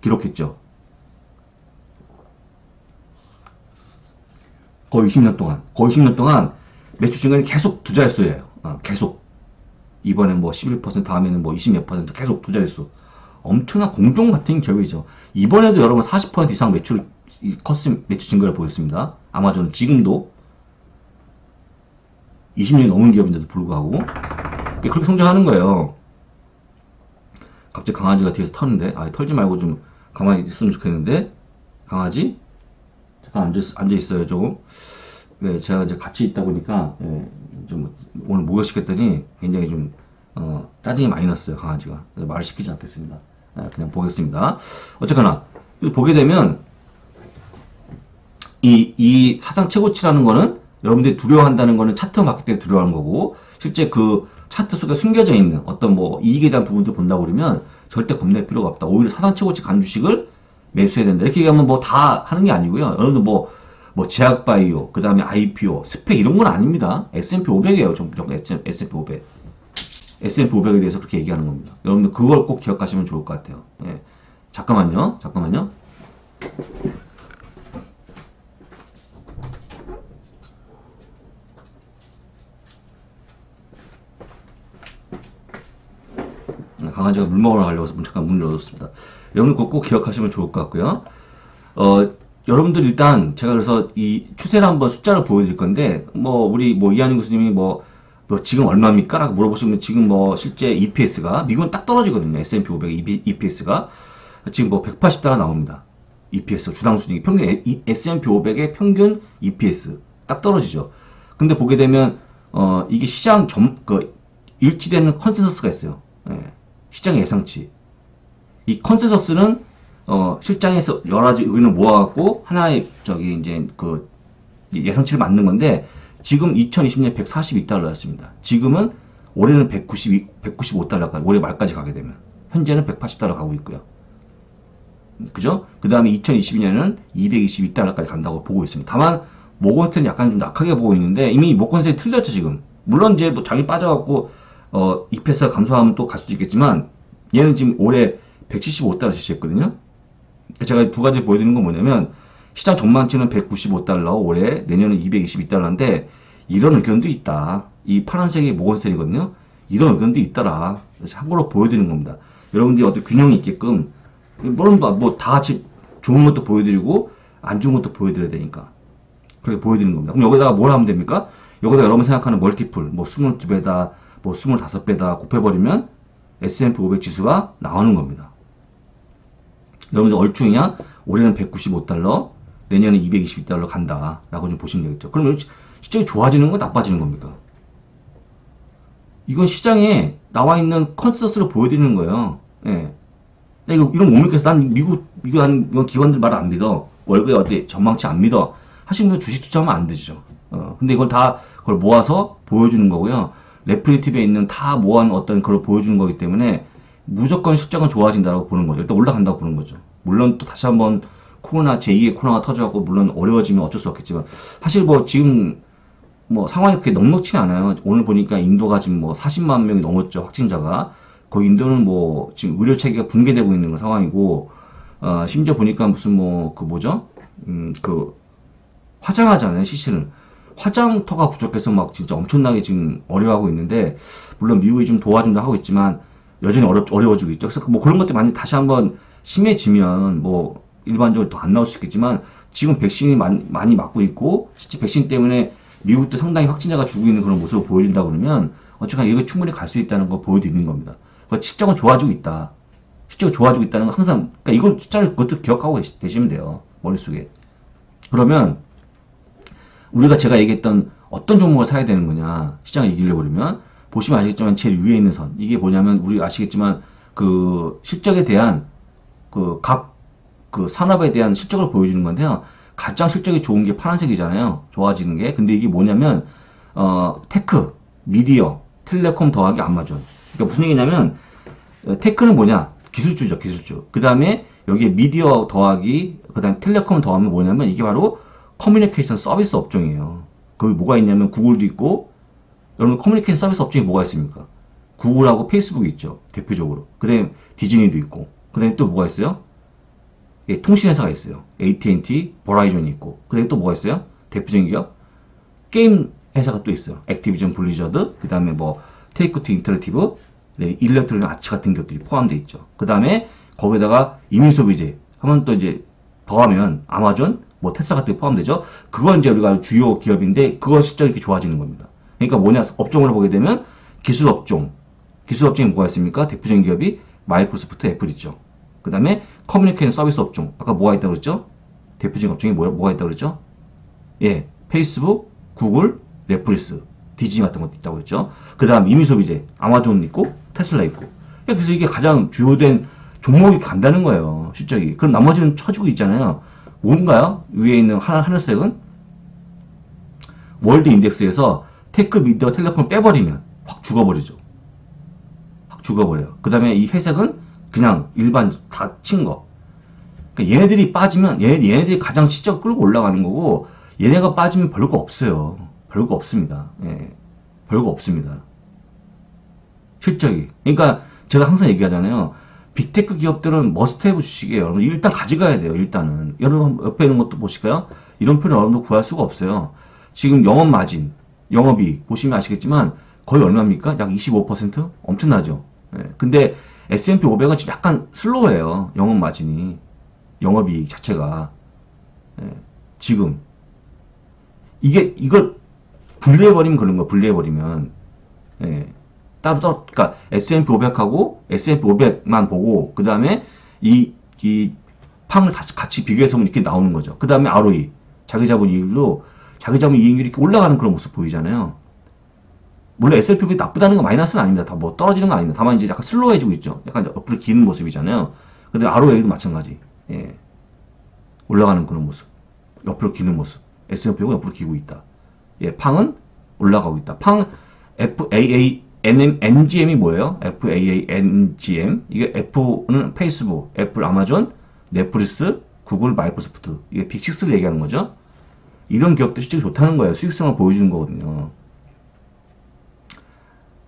Speaker 2: 기록했죠. 거의 20년 동안 매출 증가는 계속 두 자릿수예요. 계속. 이번엔 뭐 11%, 다음에는 뭐 20몇 %, 계속 두 자릿수. 엄청난 공종 같은 기업이죠. 이번에도 여러분 40% 이상 매출 증가를 보였습니다. 아마존은 지금도 20년이 넘은 기업인데도 불구하고 그렇게 성장하는 거예요. 갑자기 강아지가 뒤에서 터는데, 털지 말고 좀 가만히 있으면 좋겠는데, 강아지? 잠깐 앉아 있어요, 좀. 네, 제가 이제 같이 있다 보니까, 좀 오늘 목욕시켰더니 굉장히 좀, 짜증이 많이 났어요, 강아지가. 말을 시키지 않겠습니다. 그냥 보겠습니다. 어쨌거나, 보게 되면, 이 사상 최고치라는 거는 여러분들이 두려워한다는 거는 차트가 맞기 때문에 두려워하는 거고, 실제 그 차트 속에 숨겨져 있는 어떤 뭐 이익에 대한 부분들 본다고 그러면 절대 겁낼 필요가 없다. 오히려 사상 최고치 간 주식을 매수해야 된다. 이렇게 얘기하면 뭐 다 하는 게 아니고요. 여러분들 뭐 제약바이오, 그 다음에 IPO, 스펙 이런 건 아닙니다. S&P 500이에요. S&P 500. S&P 500에 대해서 그렇게 얘기하는 겁니다. 여러분들 그걸 꼭 기억하시면 좋을 것 같아요. 예. 잠깐만요. 강아지가 물 먹으러 가려고 해서 잠깐 문을 열어줬습니다. 여러분 꼭 기억하시면 좋을 것 같고요. 여러분들 일단 제가 그래서 이 추세를 한번 숫자를 보여드릴 건데, 우리 이한희 교수님이 지금 얼마입니까? 라고 물어보시면 지금 실제 EPS가, 미국은 딱 떨어지거든요. S&P 500 EPS가. 지금 180달러 나옵니다. EPS, 주당 순이익. 평균, S&P 500의 평균 EPS. 딱 떨어지죠. 근데 보게 되면, 이게 시장 일치되는 컨센서스가 있어요. 예. 시장 예상치. 이 컨센서스는 실장에서 여러 가지 의견을 모아갖고 하나의 예상치를 만든 건데, 지금 2020년 142달러였습니다. 지금은 올해는 195달러까지, 올해 말까지 가게 되면 현재는 180달러 가고 있고요. 그죠? 그 다음에 2022년은 222달러까지 간다고 보고 있습니다. 다만 모건스탠이 약간 좀 낙하게 보고 있는데, 이미 모건스탠이 틀렸죠 지금. 물론 이제 장이 빠져갖고 EPS가 감소하면 또 갈 수도 있겠지만, 얘는 지금 올해 175달러 실시했거든요. 제가 두 가지 보여드리는 건 뭐냐면, 시장 전망치는 195달러, 올해, 내년은 222달러인데, 이런 의견도 있다. 이 파란색이 모건스탠이거든요. 이런 의견도 있더라. 그래서 한걸로 보여드리는 겁니다. 여러분들이 어떤 균형이 있게끔, 물론 다 같이 좋은 것도 보여드리고, 안 좋은 것도 보여드려야 되니까. 그렇게 보여드리는 겁니다. 그럼 여기다가 뭘 하면 됩니까? 여기다가 여러분 생각하는 멀티플, 22배다, 25배다 곱해버리면 S&P 500 지수가 나오는 겁니다. 여러분들 얼추냐? 올해는 195달러, 내년에 222달러 간다 라고 좀 보시면 되겠죠. 그러면 실적이 좋아지는 거 나빠지는 겁니까? 이건 시장에 나와 있는 컨센서스를 보여드리는 거예요. 예. 나 이런 거 못 믿겠어. 난 미국 한 기관들 말 안 믿어. 월급에 어디 전망치 안 믿어. 하시는 분들 주식 투자하면 안 되죠. 근데 이걸 다 그걸 모아서 보여주는 거고요. 레프리티브에 있는 다 모아놓은 어떤 그걸 보여주는 거기 때문에 무조건 실적은 좋아진다고 보는 거죠. 일단 올라간다고 보는 거죠. 물론 또 다시 한번 코로나 제2의 코로나가 터져갖고 물론 어려워지면 어쩔 수 없겠지만 사실 뭐 지금 뭐 상황이 그렇게 넉넉치는 않아요. 오늘 보니까 인도가 지금 뭐 40만 명이 넘었죠. 확진자가. 거기 인도는 뭐 지금 의료 체계가 붕괴되고 있는 상황이고 심지어 보니까 무슨 뭐 그 뭐죠? 그 화장하잖아요. CC를. 화장터가 부족해서 막 진짜 엄청나게 지금 어려워하고 있는데 물론 미국이 좀 도와준다 하고 있지만 여전히 어려워지고 있죠. 그래서 뭐 그런 것들이 많이 다시 한번 심해지면 뭐 일반적으로 더 안 나올 수 있겠지만 지금 백신이 많이 맞고 있고 실제 백신 때문에 미국도 상당히 확진자가 줄고 있는 그런 모습을 보여준다 그러면 어쨌거나 이게 충분히 갈 수 있다는 걸 보여드리는 겁니다. 실적은 좋아지고 있다. 실적이 좋아지고 있다는 건 항상 그러니까 이걸 숫자를 그것도 기억하고 계시면 돼요. 머릿속에. 그러면 우리가 제가 얘기했던 어떤 종목을 사야 되는 거냐 시장을 이기려고 그러면 보시면 아시겠지만 제일 위에 있는 선 이게 뭐냐면 우리 아시겠지만 그 실적에 대한 그 각 그 산업에 대한 실적을 보여주는 건데요. 가장 실적이 좋은 게 파란색이잖아요. 좋아지는 게. 근데 이게 뭐냐면 테크, 미디어, 텔레콤 더하기 아마존. 그러니까 무슨 얘기냐면 테크는 뭐냐? 기술주죠, 기술주. 그 다음에 여기에 미디어 더하기 그 다음에 텔레콤 더하면 뭐냐면 이게 바로 커뮤니케이션 서비스 업종이에요. 거기 뭐가 있냐면 구글도 있고 여러분 커뮤니케이션 서비스 업종이 뭐가 있습니까? 구글하고 페이스북이 있죠. 대표적으로. 그 다음에 디즈니도 있고 그 다음에 또 뭐가 있어요? 예, 통신회사가 있어요. AT&T, 버라이전이 있고 그 다음에 또 뭐가 있어요? 대표적인 기업? 게임 회사가 또 있어요. 액티비전 블리저드 그 다음에 뭐 테이크투 인터랙티브 네, 일렉트로닉 아치 같은 것들이 포함되어 있죠. 그 다음에 거기다가 이민소비재 하면 또 이제 더하면 아마존, 뭐 테슬라 같은 게 포함되죠. 그건 이제 우리가 주요 기업인데 그거 실적이 이렇게 좋아지는 겁니다. 그러니까 뭐냐 업종으로 보게 되면 기술 업종이 뭐가 있습니까? 대표적인 기업이 마이크로소프트, 애플 있죠. 그 다음에 커뮤니케이션 서비스 업종 아까 뭐가 있다고 그랬죠? 대표적인 업종이 뭐가 있다고 그랬죠? 예, 페이스북, 구글, 넷플릭스, 디즈니 같은 것도 있다고 그랬죠. 그 다음 이민소비재, 아마존 있고 테슬라 있고. 그래서 이게 가장 주요된 종목이 간다는 거예요. 실적이. 그럼 나머지는 쳐주고 있잖아요. 뭔가요? 위에 있는 하늘색은 월드 인덱스에서 테크, 미디어, 텔레콤 빼버리면 확 죽어버리죠. 확 죽어버려요. 그 다음에 이 회색은 그냥 일반 다 친 거. 그러니까 얘네들이 빠지면 얘네들이 가장 실적 끌고 올라가는 거고 얘네가 빠지면 별거 없어요. 별거 없습니다. 예. 별거 없습니다. 실적이. 그러니까 제가 항상 얘기하잖아요. 빅테크 기업들은 머스트헤브 주식이에요. 여러분 일단 가져가야 돼요. 일단은. 여러분 옆에 있는 것도 보실까요? 이런 표현 여러분도 구할 수가 없어요. 지금 영업 마진, 영업이익 보시면 아시겠지만 거의 얼마입니까? 약 25%? 엄청나죠. 예. 근데 S&P 500은 지금 약간 슬로우해요. 영업 마진이. 영업이익 자체가. 예. 지금. 이걸 분리해버리면 그런 거, 분리해버리면. 예. 따로, 그니까, S&P 500하고, S&P 500만 보고, 그 다음에, 이 팡을 같이 비교해서 보면 이렇게 나오는 거죠. 그 다음에 ROE. 자기자본 이익률도, 자기자본 이익률이 이렇게 올라가는 그런 모습 보이잖아요. 물론 S&P 500이 나쁘다는 건 마이너스는 아닙니다. 다 뭐 떨어지는 건 아닙니다. 다만 이제 약간 슬로우해지고 있죠. 약간 옆으로 기는 모습이잖아요. 근데 ROE도 마찬가지. 예. 올라가는 그런 모습. 옆으로 기는 모습. S&P 500은 옆으로 기고 있다. 예, 팡은 올라가고 있다. 팡 NGM이 뭐예요? FAANGM. 이게 F는 페이스북, 애플, 아마존, 넷플릭스, 구글, 마이크로소프트. 이게 빅6를 얘기하는 거죠. 이런 기업들 실적이 좋다는 거예요. 수익성을 보여주는 거거든요.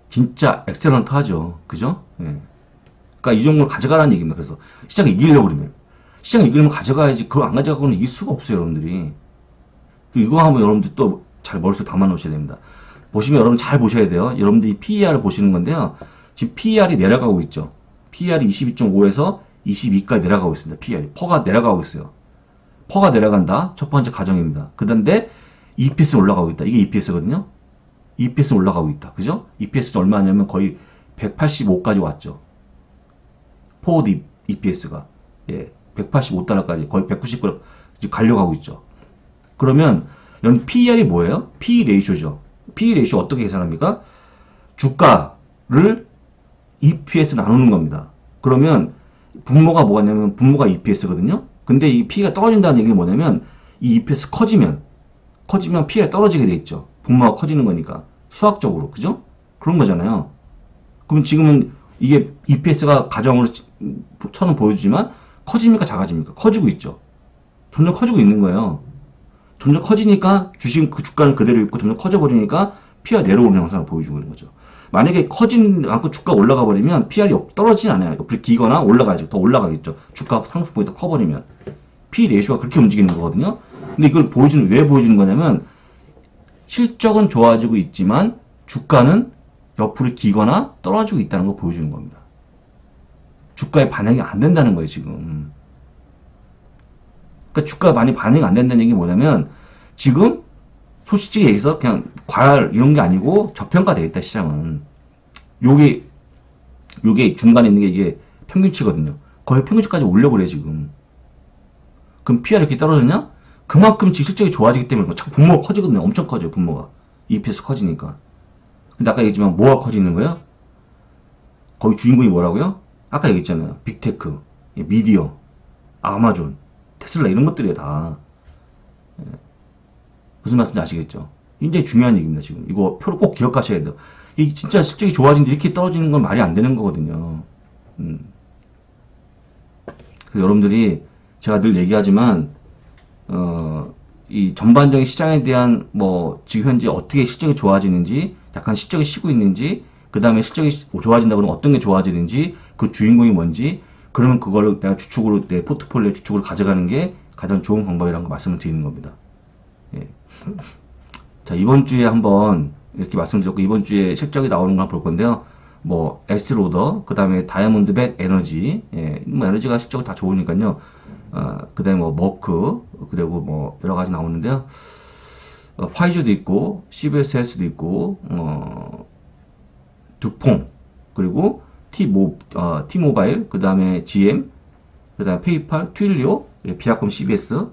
Speaker 2: 진짜 엑셀런트 하죠. 그죠? 예. 그러니까 이 종목을 가져가라는 얘기입니다. 그래서 시장을 이기려고 그러면. 시장을 이기려면 가져가야지. 그걸 안 가져가고는 이길 수가 없어요, 여러분들이. 이거 하면 여러분들 또 잘 머릿속에 담아 놓으셔야 됩니다. 보시면 여러분 잘 보셔야 돼요. 여러분들이 PER을 보시는 건데요. 지금 PER이 내려가고 있죠. PER이 22.5에서 22까지 내려가고 있습니다. PER이. 퍼가 내려가고 있어요. 퍼가 내려간다. 첫 번째 가정입니다. 그 다음에 EPS 올라가고 있다. 이게 EPS거든요. EPS 올라가고 있다. 그죠? EPS는 얼마냐면 거의 185까지 왔죠. 포워드 EPS가. 예. 185달러까지 거의 190까지 가려고 하고 있죠. 그러면 여러분 PER이 뭐예요? PE 레이쇼죠. PE 레이쇼 어떻게 계산합니까? 주가를 EPS 나누는 겁니다. 그러면 분모가 뭐가 있냐면 분모가 EPS거든요. 근데 이 P가 떨어진다는 얘기는 뭐냐면 이 EPS 커지면 P가 떨어지게 돼 있죠. 분모가 커지는 거니까 수학적으로 그죠? 그런 거잖아요. 그럼 지금은 이게 EPS가 가정으로 처럼 보여주지만 커집니까 작아집니까? 커지고 있죠. 점점 커지고 있는 거예요. 점점 커지니까 주식 그 주가는 그대로 있고 점점 커져버리니까 PR이 내려오는 형상을 보여주고 있는 거죠. 만약에 커진 만큼 주가가 올라가 버리면 PR이 떨어지진 않아요. 옆으로 기거나 올라가죠. 더 올라가겠죠. 주가 상승폭이 더 커버리면. P 레이쇼가 그렇게 움직이는 거거든요. 근데 이걸 왜 보여주는 거냐면 실적은 좋아지고 있지만 주가는 옆으로 기거나 떨어지고 있다는 걸 보여주는 겁니다. 주가에 반영이 안 된다는 거예요, 지금. 그러니까 주가가 많이 반영이 안 된다는 얘기 뭐냐면 지금 솔직히 얘기해서 그냥 과열 이런 게 아니고 저평가되어 있다, 시장은. 요게 중간에 있는 게 이게 평균치거든요. 거의 평균치까지 올려버려요, 지금. 그럼 PR이 이렇게 떨어졌냐? 그만큼 지금 실적이 좋아지기 때문에 분모가 커지거든요. 엄청 커져요, 분모가. EPS 커지니까. 근데 아까 얘기했지만 뭐가 커지는 거예요? 거기 주인공이 뭐라고요? 아까 얘기했잖아요. 빅테크, 미디어, 아마존, 테슬라 이런 것들이에요, 다. 무슨 말씀인지 아시겠죠? 굉장히 중요한 얘기입니다, 지금. 이거 표를 꼭 기억하셔야 돼요. 이 진짜 실적이 좋아지는데 이렇게 떨어지는 건 말이 안 되는 거거든요. 여러분들이 제가 늘 얘기하지만 이 전반적인 시장에 대한 지금 현재 어떻게 실적이 좋아지는지, 약간 실적이 쉬고 있는지, 그 다음에 실적이 좋아진다고 그러면 어떤 게 좋아지는지, 그 주인공이 뭔지, 그러면 그걸 내가 내 포트폴리오 주축으로 가져가는 게 가장 좋은 방법이라는 거 말씀을 드리는 겁니다. 예. 자, 이번 주에 한번 이렇게 말씀드렸고, 이번 주에 실적이 나오는 걸 볼 건데요. 에스로더, 그 다음에 다이아몬드백 에너지, 에너지가 실적이 다 좋으니까요. 그 다음에 머크, 그리고 여러 가지 나오는데요. 파이저도 있고, CBSS도 있고, 두퐁, 그리고 T모바일, 그 다음에 GM, 그 다음에 페이팔, 튠리오, 비아콤 CBS,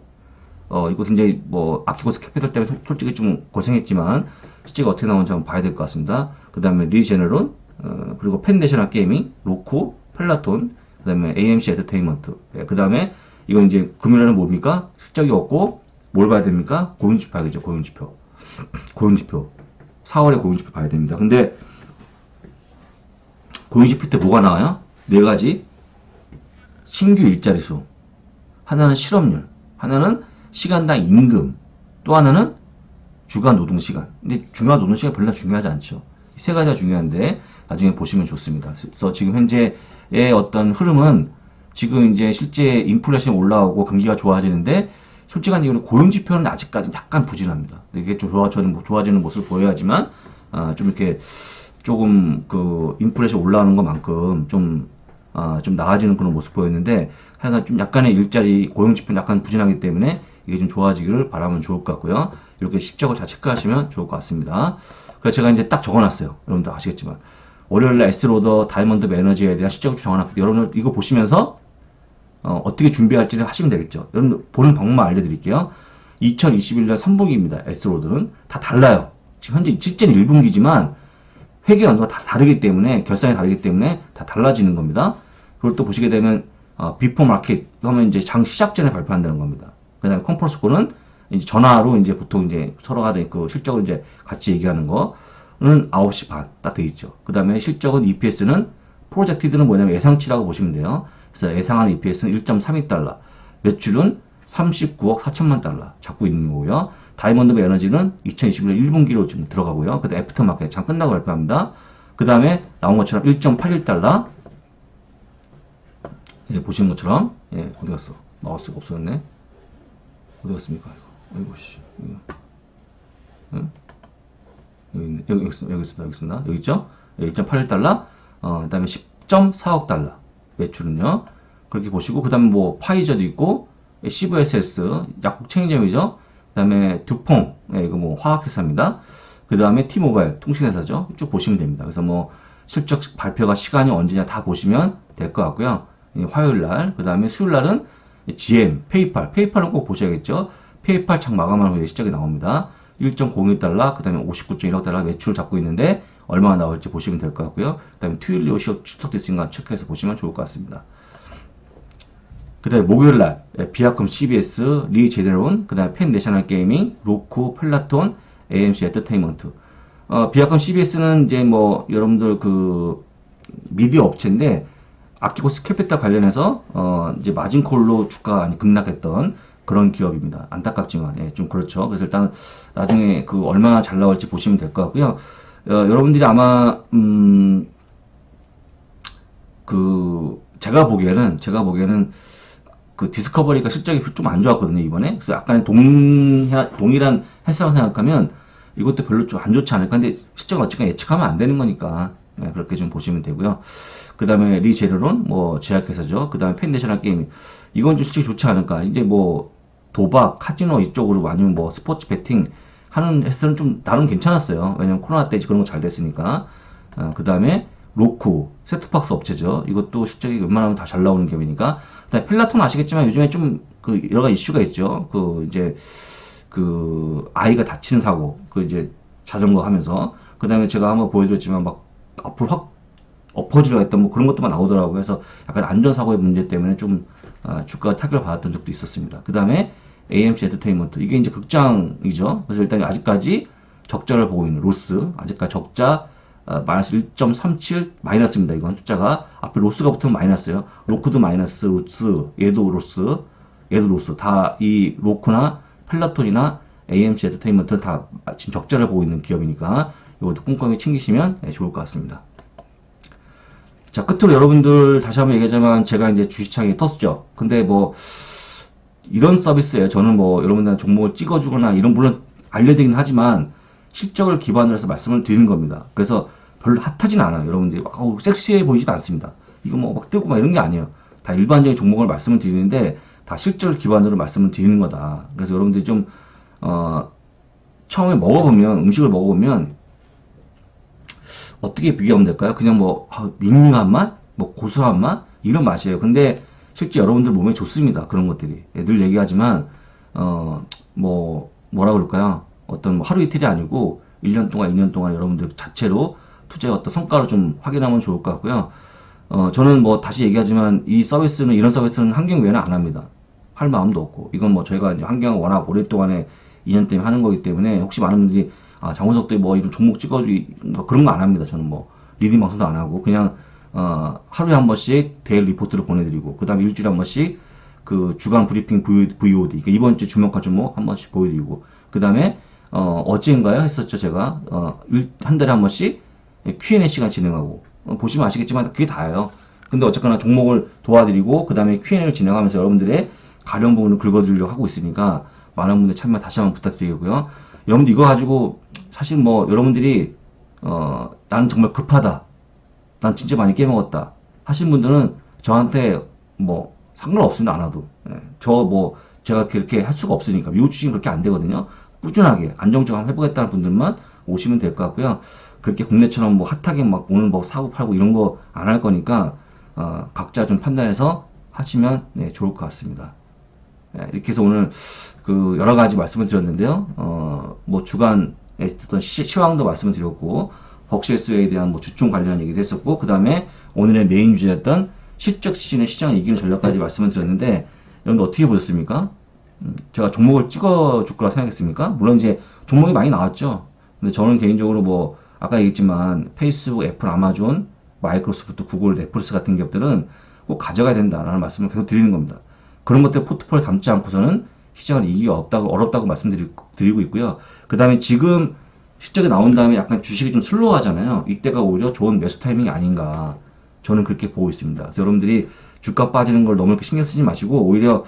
Speaker 2: 이거 굉장히 아키고스 캐피탈 때문에 솔직히 좀 고생했지만, 실제가 어떻게 나오는지 한번 봐야 될 것 같습니다. 그 다음에 리제너론, 그리고 펜내셔널 게이밍, 로쿠, 펠라톤, 그 다음에 AMC 엔터테인먼트, 그 다음에 이건 이제 금요일에는 뭡니까? 실적이 없고, 뭘 봐야 됩니까? 고용지표 봐야겠죠, 고용지표. 고용지표. 4월에 고용지표 봐야 됩니다. 근데, 고용지표 때 뭐가 나와요? 네 가지. 신규 일자리 수. 하나는 실업률. 하나는 시간당 임금. 또 하나는 주간 노동시간. 근데 주간 노동시간 별로 중요하지 않죠. 세 가지가 중요한데, 나중에 보시면 좋습니다. 그래서 지금 현재의 어떤 흐름은 지금 이제 실제 인플레이션이 올라오고 경기가 좋아지는데, 솔직한 얘기로 고용지표는 아직까지 약간 부진합니다. 이게 좀 좋아지는 모습을 보여야지만, 좀 이렇게 조금 인플레이션 올라오는 것만큼 좀 나아지는 그런 모습 보였는데, 하여간 좀 약간의 일자리 고용지표는 약간 부진하기 때문에 이게 좀 좋아지기를 바라면 좋을 것 같고요. 이렇게 실적을 잘 체크하시면 좋을 것 같습니다. 그래서 제가 이제 딱 적어놨어요. 여러분들 아시겠지만. 월요일날 에스로더, 다이아몬드 에너지에 대한 실적을 적어놨기 때문에 여러분들 이거 보시면서 어떻게 준비할지를 하시면 되겠죠. 여러분 보는 방법만 알려드릴게요. 2021년 3분기입니다. 에스로드는 다 달라요. 지금 현재 실제는 1분기지만 회계 연도가 다 다르기 때문에, 결산이 다르기 때문에 다 달라지는 겁니다. 그걸 또 보시게 되면 비포 마켓 하면 이제 장 시작 전에 발표한다는 겁니다. 그 다음에 컨퍼런스 콜은 이제 전화로 이제 보통 이제 서로가 그 실적을 이제 같이 얘기하는 거는 9시 반 딱 돼 있죠. 그 다음에 실적은 EPS는 프로젝티드는 뭐냐면 예상치라고 보시면 돼요. 그래서 예상하는 EPS는 1.32달러, 매출은 39억 4천만 달러 잡고 있는 거고요. 다이아몬드 에너지는 2021년 1분기로 지금 들어가고요. 그 다음에 애프터마켓 장 끝나고 발표합니다. 그 다음에 나온 것처럼 1.81달러, 보시는 것처럼, 어디 갔어? 마우스가 없었네. 어디 갔습니까? 이거, 씨. 여기 있습니다. 여기 있죠? 1.81달러, 그 다음에 10.4억 달러. 매출은요. 그렇게 보시고, 그 다음에 파이저도 있고, CVSS, 약국 체인점이죠. 그 다음에 두퐁, 이거 화학회사입니다. 그 다음에 T모바일, 통신회사죠. 쭉 보시면 됩니다. 그래서 실적 발표가 시간이 언제냐 다 보시면 될 것 같고요. 화요일날, 그 다음에 수요일날은 GM, 페이팔은 꼭 보셔야겠죠. 페이팔 장 마감한 후에 실적이 나옵니다. 1.01달러, 그 다음에 59.1억 달러 매출을 잡고 있는데, 얼마나 나올지 보시면 될 것 같고요. 그 다음에 트윌리오 실적도 있으니까 체크해서 보시면 좋을 것 같습니다. 그 다음에 목요일날 비아컴 CBS, 리 제네론, 그 다음에 펜 내셔널 게이밍, 로쿠, 펠라톤, AMC 엔터테인먼트. 비아컴 CBS는 이제 뭐 여러분들 그 미디어 업체인데 아키고스 캐피탈 관련해서 이제 마진콜로 주가 급락했던 그런 기업입니다. 안타깝지만 예, 좀 그렇죠. 그래서 일단 나중에 그 얼마나 잘 나올지 보시면 될 것 같고요. 여러분들이 아마 그 제가 보기에는 그 디스커버리가 실적이 좀 안 좋았거든요, 이번에. 그래서 약간 동일한 해석을 생각하면 이것도 별로 좀 안 좋지 않을까. 근데 실적은 어쨌든 예측하면 안 되는 거니까 네, 그렇게 좀 보시면 되고요. 그 다음에 리제르론 뭐 제약회사죠. 그 다음에 펜내셔널 게이밍, 이건 좀 실적이 좋지 않을까. 이제 뭐 도박, 카지노 이쪽으로 아니면 뭐 스포츠 베팅 하는 회사는 좀 나름 괜찮았어요. 왜냐면 코로나 때 그런 거 잘 됐으니까. 그 다음에 로쿠, 셋톱박스 업체죠. 이것도 실적이 웬만하면 다 잘 나오는 기업이니까. 그다음에 펠라톤 아시겠지만 요즘에 좀 그 여러 가지 이슈가 있죠. 그 이제 그 아이가 다치는 사고, 그 이제 자전거 하면서. 그다음에 제가 한번 보여드렸지만 막 앞으로 확 엎어지려 했던 뭐 그런 것도 막 나오더라고요. 그래서 약간 안전사고의 문제 때문에 좀 주가가 타격을 받았던 적도 있었습니다. 그 다음에 AMC 엔터테인먼트, 이게 이제 극장이죠. 그래서 일단 아직까지 적자를 보고 있는 로스, 아직까지 적자 마이너스 1.37 마이너스입니다. 이건 숫자가 앞에 로스가 붙으면 마이너스예요. 로크도 마이너스, 로스, 얘도 로스, 다 이 로크나 펠라톤이나 AMC 엔터테인먼트는 다 지금 적자를 보고 있는 기업이니까 이것도 꼼꼼히 챙기시면 좋을 것 같습니다. 자, 끝으로 여러분들 다시 한번 얘기하자면 제가 이제 주식창에 떴죠. 근데 뭐 이런 서비스에 저는 뭐 여러분들 종목을 찍어주거나 이런 물론 알려드리긴 하지만 실적을 기반으로 해서 말씀을 드리는 겁니다. 그래서 별로 핫하진 않아요. 여러분들이 막 섹시해 보이지도 않습니다. 이거 뭐 막 뜨고 막 이런 게 아니에요. 다 일반적인 종목을 말씀을 드리는데 다 실적을 기반으로 말씀을 드리는 거다. 그래서 여러분들이 좀 처음에 먹어보면, 음식을 먹어보면 어떻게 비교하면 될까요? 그냥 뭐 밍밍한 맛, 뭐 고소한 맛 이런 맛이에요. 근데 실제 여러분들 몸에 좋습니다. 그런 것들이. 늘 얘기하지만 뭐라 그럴까요? 어떤 뭐 하루 이틀이 아니고 1년 동안, 2년 동안 여러분들 자체로 투자의 어떤 성과를 좀 확인하면 좋을 것 같고요. 저는 뭐 다시 얘기하지만 이런 서비스는 환경 외에는 안 합니다. 할 마음도 없고. 이건 뭐 저희가 이제 환경을 워낙 오랫동안에 2년 때문에 하는 거기 때문에 혹시 많은 분들이 장우석도 뭐 이런 종목 찍어주 뭐 그런 거 안 합니다. 저는 뭐 리딩 방송도 안 하고 그냥 하루에 한 번씩 데일 리포트를 보내드리고 그 다음에 일주일에 한 번씩 그 주간 브리핑 VOD 그러니까 이번 주 주목할 종목 한 번씩 보여드리고 그 다음에 어제인가요? 했었죠. 제가 한 달에 한 번씩 Q&A 시간 진행하고 보시면 아시겠지만 그게 다예요. 근데 어쨌거나 종목을 도와드리고 그 다음에 Q&A를 진행하면서 여러분들의 가령 부분을 긁어드리려고 하고 있으니까 많은 분들 참여 다시 한번 부탁드리고요. 여러분들 이거 가지고 사실 뭐 여러분들이 나는 정말 급하다, 난 진짜 많이 깨먹었다 하신 분들은 저한테 뭐 상관없습니다. 안 와도. 제가 그렇게 할 수가 없으니까. 미국 주식은 그렇게 안 되거든요. 꾸준하게 안정적으로 한번 해보겠다는 분들만 오시면 될 것 같고요. 그렇게 국내처럼 뭐 핫하게 막 오늘 뭐 사고 팔고 이런 거 안 할 거니까 각자 좀 판단해서 하시면 좋을 것 같습니다. 이렇게 해서 오늘 그 여러 가지 말씀을 드렸는데요. 뭐 주간에 있었던 시황도 말씀을 드렸고, 벅시에스에 대한 뭐 주총 관련 얘기도 했었고, 그 다음에 오늘의 메인 주제였던 실적 시즌의 시장을 이기는 전략까지 말씀을 드렸는데, 여러분들 어떻게 보셨습니까? 제가 종목을 찍어줄 거라 생각했습니까? 물론 이제 종목이 많이 나왔죠. 근데 저는 개인적으로 뭐 아까 얘기했지만 페이스북, 애플, 아마존, 마이크로소프트, 구글, 넷플릭스 같은 기업들은 꼭 가져가야 된다라는 말씀을 계속 드리는 겁니다. 그런 것들 포트폴리오에 담지 않고서는 시장을 이기기가 어렵다고 말씀드리고 있고요. 그 다음에 지금 실적이 나온 다음에 약간 주식이 좀 슬로우하잖아요. 이때가 오히려 좋은 매수 타이밍이 아닌가. 저는 그렇게 보고 있습니다. 그래서 여러분들이 주가 빠지는 걸 너무 이렇게 신경 쓰지 마시고 오히려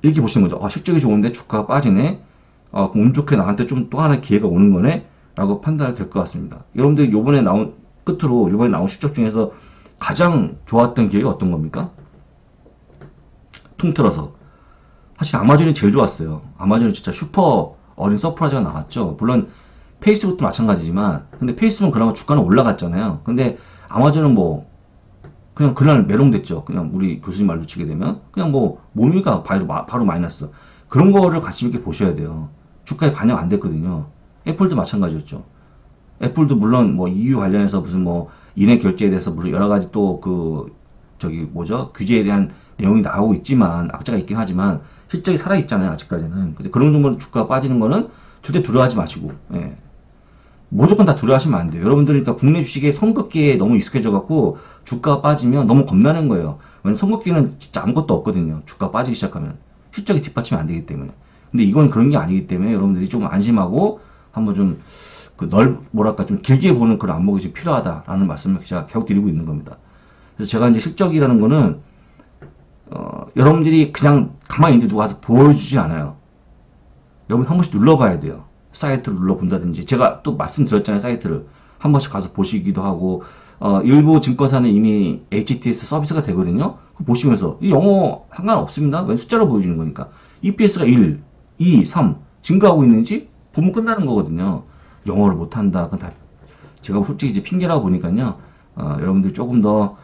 Speaker 2: 이렇게 보시는 거죠. 실적이 좋은데 주가가 빠지네. 운 좋게 나한테 좀 또 하나의 기회가 오는 거네. 라고 판단이 될 것 같습니다. 여러분들 요번에 나온 실적 중에서 가장 좋았던 기회가 어떤 겁니까? 통틀어서 사실 아마존이 제일 좋았어요. 아마존이 진짜 슈퍼 어린 서프라이즈가 나왔죠. 물론 페이스북도 마찬가지지만 근데 페이스북은 그나마 주가는 올라갔잖아요. 근데 아마존은 뭐 그냥 그날 메롱됐죠. 그냥 우리 교수님 말로 치게 되면 그냥 뭐 몸이가 바로 마이너스. 그런 거를 관심 있게 보셔야 돼요. 주가에 반영 안 됐거든요. 애플도 마찬가지였죠. 애플도 물론 뭐 EU 관련해서 무슨 뭐 인해 결제에 대해서 물론 여러 가지 또 그 저기 뭐죠? 규제에 대한 내용이 나오고 있지만 악재가 있긴 하지만 실적이 살아 있잖아요, 아직까지는. 근데 그런 정도 주가가 빠지는 거는 절대 두려워하지 마시고, 예. 무조건 다 두려워하시면 안 돼요. 여러분들이 그러니까 국내 주식에 선긋기에 너무 익숙해져 갖고 주가가 빠지면 너무 겁나는 거예요. 왜냐면 선긋기는 진짜 아무것도 없거든요. 주가 빠지기 시작하면 실적이 뒷받침이 안 되기 때문에. 근데 이건 그런 게 아니기 때문에 여러분들이 좀 안심하고 한번 좀 그 뭐랄까 좀 길게 보는 그런 안목이 좀 필요하다라는 말씀을 제가 계속 드리고 있는 겁니다. 그래서 제가 이제 실적이라는 거는 여러분들이 그냥 가만히 있는데 누가 와서 보여주지 않아요. 여러분 한 번씩 눌러봐야 돼요. 사이트를 눌러본다든지 제가 또 말씀드렸잖아요. 사이트를 한 번씩 가서 보시기도 하고 일부 증권사는 이미 HTS 서비스가 되거든요. 보시면서 이 영어 상관없습니다. 왜 숫자로 보여주는 거니까 EPS가 1, 2, 3 증가하고 있는지 보면 끝나는 거거든요. 영어를 못한다. 그건 다 제가 솔직히 이제 핑계라고 보니까요. 여러분들이 조금 더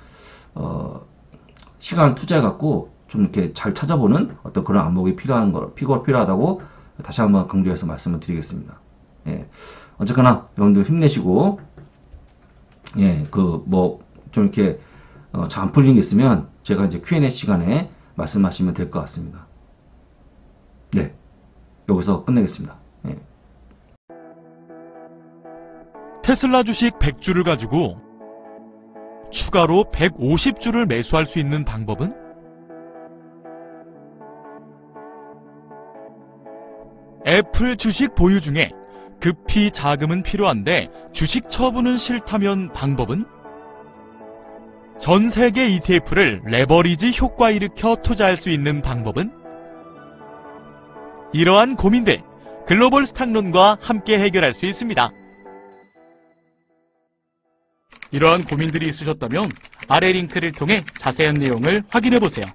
Speaker 2: 시간을 투자해갖고 좀 이렇게 잘 찾아보는 어떤 그런 안목이 필요하다고 다시 한번 강조해서 말씀을 드리겠습니다. 예. 어쨌거나 여러분들 힘내시고, 예, 좀 이렇게 잘 안 풀리는 게 있으면 제가 이제 Q&A 시간에 말씀하시면 될 것 같습니다. 네. 여기서 끝내겠습니다. 예.
Speaker 3: 테슬라 주식 100주를 가지고 추가로 150주를 매수할 수 있는 방법은? 애플 주식 보유 중에 급히 자금은 필요한데 주식 처분은 싫다면 방법은? 전 세계 ETF를 레버리지 효과 일으켜 투자할 수 있는 방법은? 이러한 고민들 글로벌 스탁론과 함께 해결할 수 있습니다. 이러한 고민들이 있으셨다면 아래 링크를 통해 자세한 내용을 확인해 보세요.